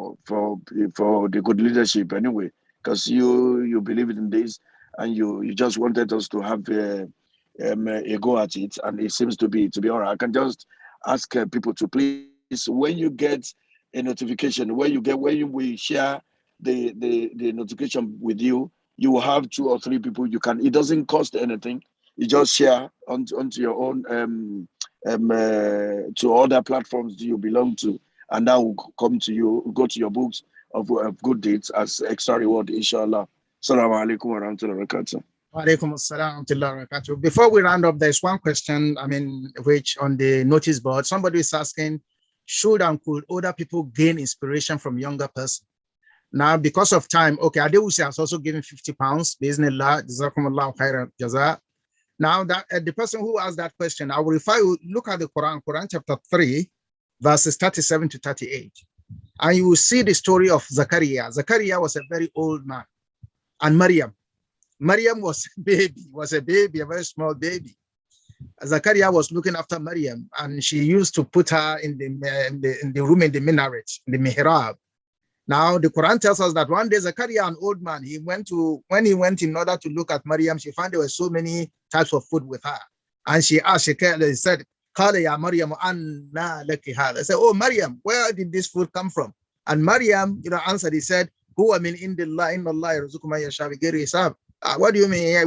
the good leadership anyway, because you believe in this, and you just wanted us to have a go at it, and it seems to be all right. I can just ask people to please, when you get a notification, when we share the notification with you, you will have 2 or 3 people. It doesn't cost anything. You just share onto your own to other platforms you belong to, and that will come to you, go to your books of good deeds as extra reward, inshallah. Assalamu alaikum wa rahmatullahi wa barakatuh. Wa alaikum assalam wa rahmatullahi wa barakatuh. Before we round up, there's one question, which on the notice board, somebody is asking, should and could older people gain inspiration from younger person? Now, because of time, okay, Adewusi has also given £50. Bismillah, jazakumullah khairan jaza. Now, that the person who asked that question, I will refer you, look at the Quran chapter 3, verses 37 to 38. And you will see the story of Zakaria. Zakaria was a very old man. And Maryam was a baby, a very small baby. Zakaria was looking after Maryam, and she used to put her in the room in the minaret, in the mihrab. Now, the Quran tells us that one day Zakaria, an old man, when he went in order to look at Maryam, she found there were so many types of food with her. And she said, "Qala ya Maryam, anna laki hadha." I said, "Oh, Maryam, where did this food come from?" And Maryam, answered, he said, "Huwa min indillah, inna Allah yarzuqu man yasha bighairi hisab." What do you mean?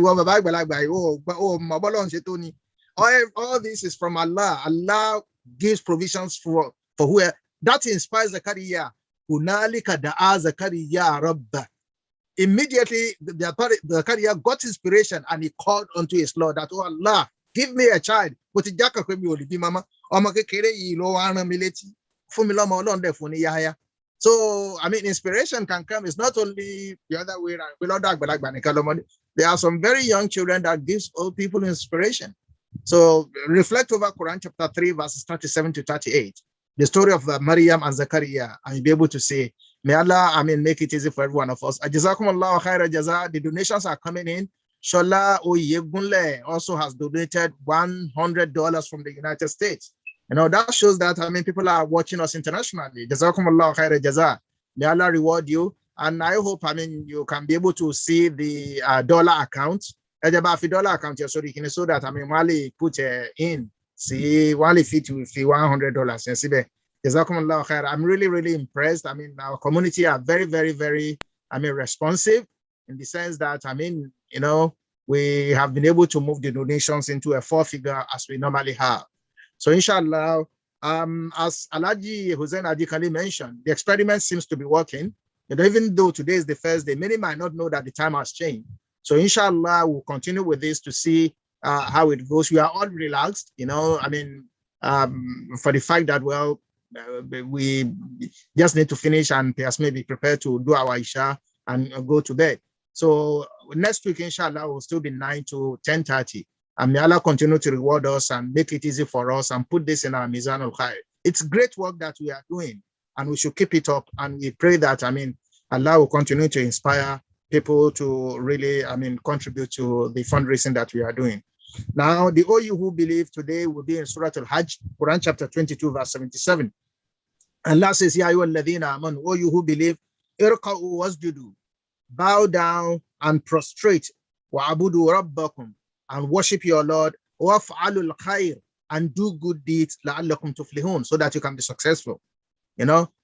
All this is from Allah. Allah gives provisions for who. That inspires Zakaria. Hunalika da'a Zakaria Rabba. Immediately, Zakaria got inspiration and he called unto his Lord that, "Oh Allah, give me a child." So, inspiration can come. It's not only the other way around. There are some very young children that gives old people inspiration. So reflect over Quran chapter 3, verses 37 to 38. The story of Maryam and Zachariah, and you'll be able to say, may Allah, make it easy for every one of us. Jazakumullahu khaira jaza. The donations are coming in. Shola Oyegunle also has donated $100 from the United States. That shows that, people are watching us internationally. Jazakumullahu khaira jaza. May Allah reward you. And I hope, you can be able to see the dollar account. $dollar account, so you can so that, Wally put in, see, Wally fit with $100. Jazakumullahu khair. I'm really, really impressed. Our community are very, very, very, responsive in the sense that, we have been able to move the donations into a 4-figure as we normally have. So inshallah, as Alhaji Hussein Adikali mentioned, the experiment seems to be working. Even though today is the first day, many might not know that the time has changed. So inshallah, we'll continue with this to see how it goes. We are all relaxed, for the fact that, we just need to finish and perhaps maybe prepare to do our Isha and go to bed. So next week, inshallah, will still be 9 to 10:30. And may Allah continue to reward us and make it easy for us and put this in our Mizan al-Khair. It's great work that we are doing, and we should keep it up. And we pray that, Allah will continue to inspire people to really, contribute to the fundraising that we are doing. Now, the OU who believe today will be in Surah Al-Hajj, Quran chapter 22, verse 77. Allah says, Ya ayyuhalladhina amanu, O you who believe, irka'u wasjudu, bow down and prostrate, wa'abudu rabbakum, and worship your Lord, wa'f'alul khair, and do good deeds, la'allakum tuflihun, so that you can be successful.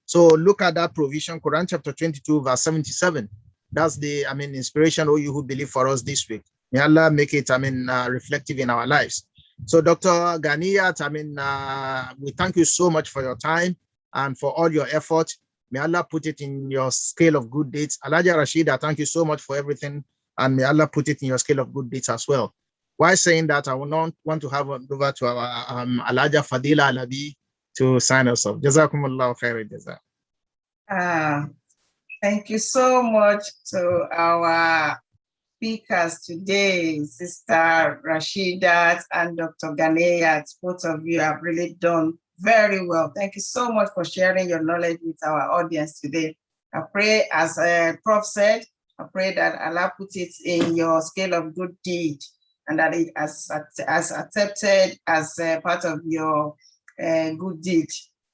So look at that provision, Quran chapter 22, verse 77. That's the, inspiration, O you who believe, for us this week. May Allah make it, reflective in our lives. So Dr. Ganiyat, we thank you so much for your time and for all your effort. May Allah put it in your scale of good deeds. Alhaja Rashida, thank you so much for everything. And may Allah put it in your scale of good deeds as well. While saying that, I will not want to have over to our Alhaja Fadila Alabi to sign us off. Jazakumullahu khairan jaza. Thank you so much to our speakers today, Sister Rashidat and Dr. Ganiyat. Both of you have really done very well. Thank you so much for sharing your knowledge with our audience today. I pray, as Prof said, I pray that Allah put it in your scale of good deed and that it has accepted as part of your good deed,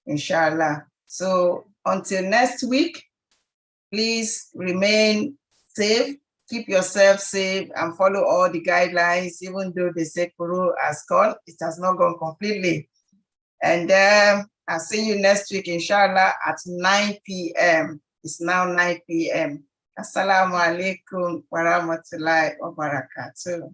inshallah. So until next week, please remain safe, keep yourself safe, and follow all the guidelines, even though they say Kuru has gone, it has not gone completely. And I'll see you next week, inshallah, at 9 p.m. It's now 9 p.m. Assalamu alaikum wa rahmatullahi wa barakatuh.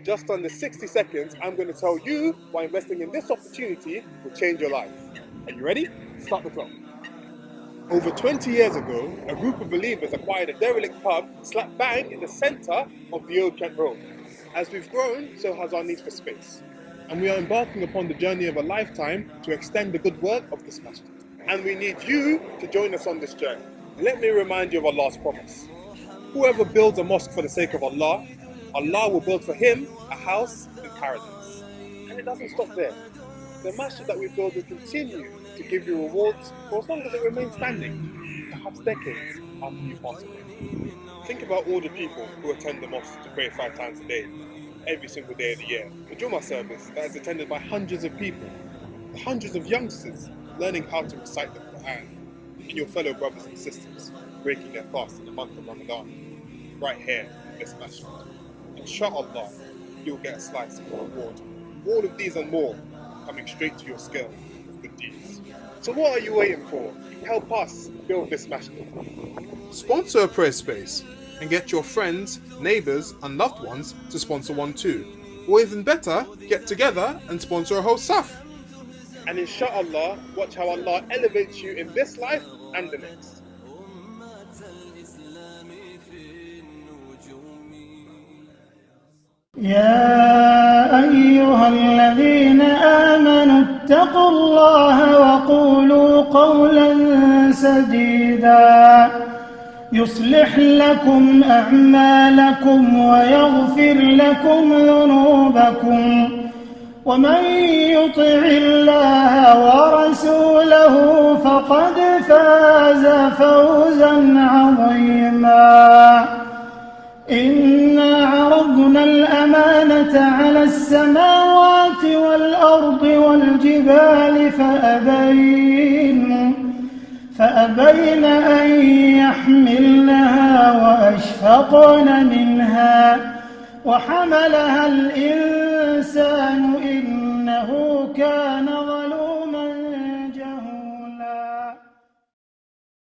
Just under 60 seconds, I'm going to tell you why investing in this opportunity will change your life. Are you ready? Start the clock. Over 20 years ago, a group of believers acquired a derelict pub slap bang in the center of the Old Kent Road. As we've grown, so has our need for space. And we are embarking upon the journey of a lifetime to extend the good work of this masjid. And we need you to join us on this journey. Let me remind you of Allah's promise. Whoever builds a mosque for the sake of Allah, Allah will build for him a house in paradise. And it doesn't stop there. The masjid that we build will continue to give you rewards for as long as it remains standing, perhaps decades after you pass away. Think about all the people who attend the mosque to pray 5 times a day, every single day of the year. The Jummah service that is attended by hundreds of people, the hundreds of youngsters learning how to recite the Quran, and your fellow brothers and sisters breaking their fast in the month of Ramadan, right here in this masjid. Inshallah, you'll get a slice of the reward. All of these and more coming straight to your scale of good deeds. So what are you waiting for? Help us build this masjid. Sponsor a prayer space and get your friends, neighbors and loved ones to sponsor one too. Or even better, get together and sponsor a whole saf. And inshallah, watch how Allah elevates you in this life and the next. يا أيها الذين آمنوا اتقوا الله وقولوا قولا سديدا يصلح لكم أعمالكم ويغفر لكم ذنوبكم ومن يطع الله ورسوله فقد فاز فوزا عظيما. إنا عرضنا الأمانة على السماوات والأرض والجبال فأبين أن يحملنها وأشفقن منها وحملها الإنسان إنه كان ظلوما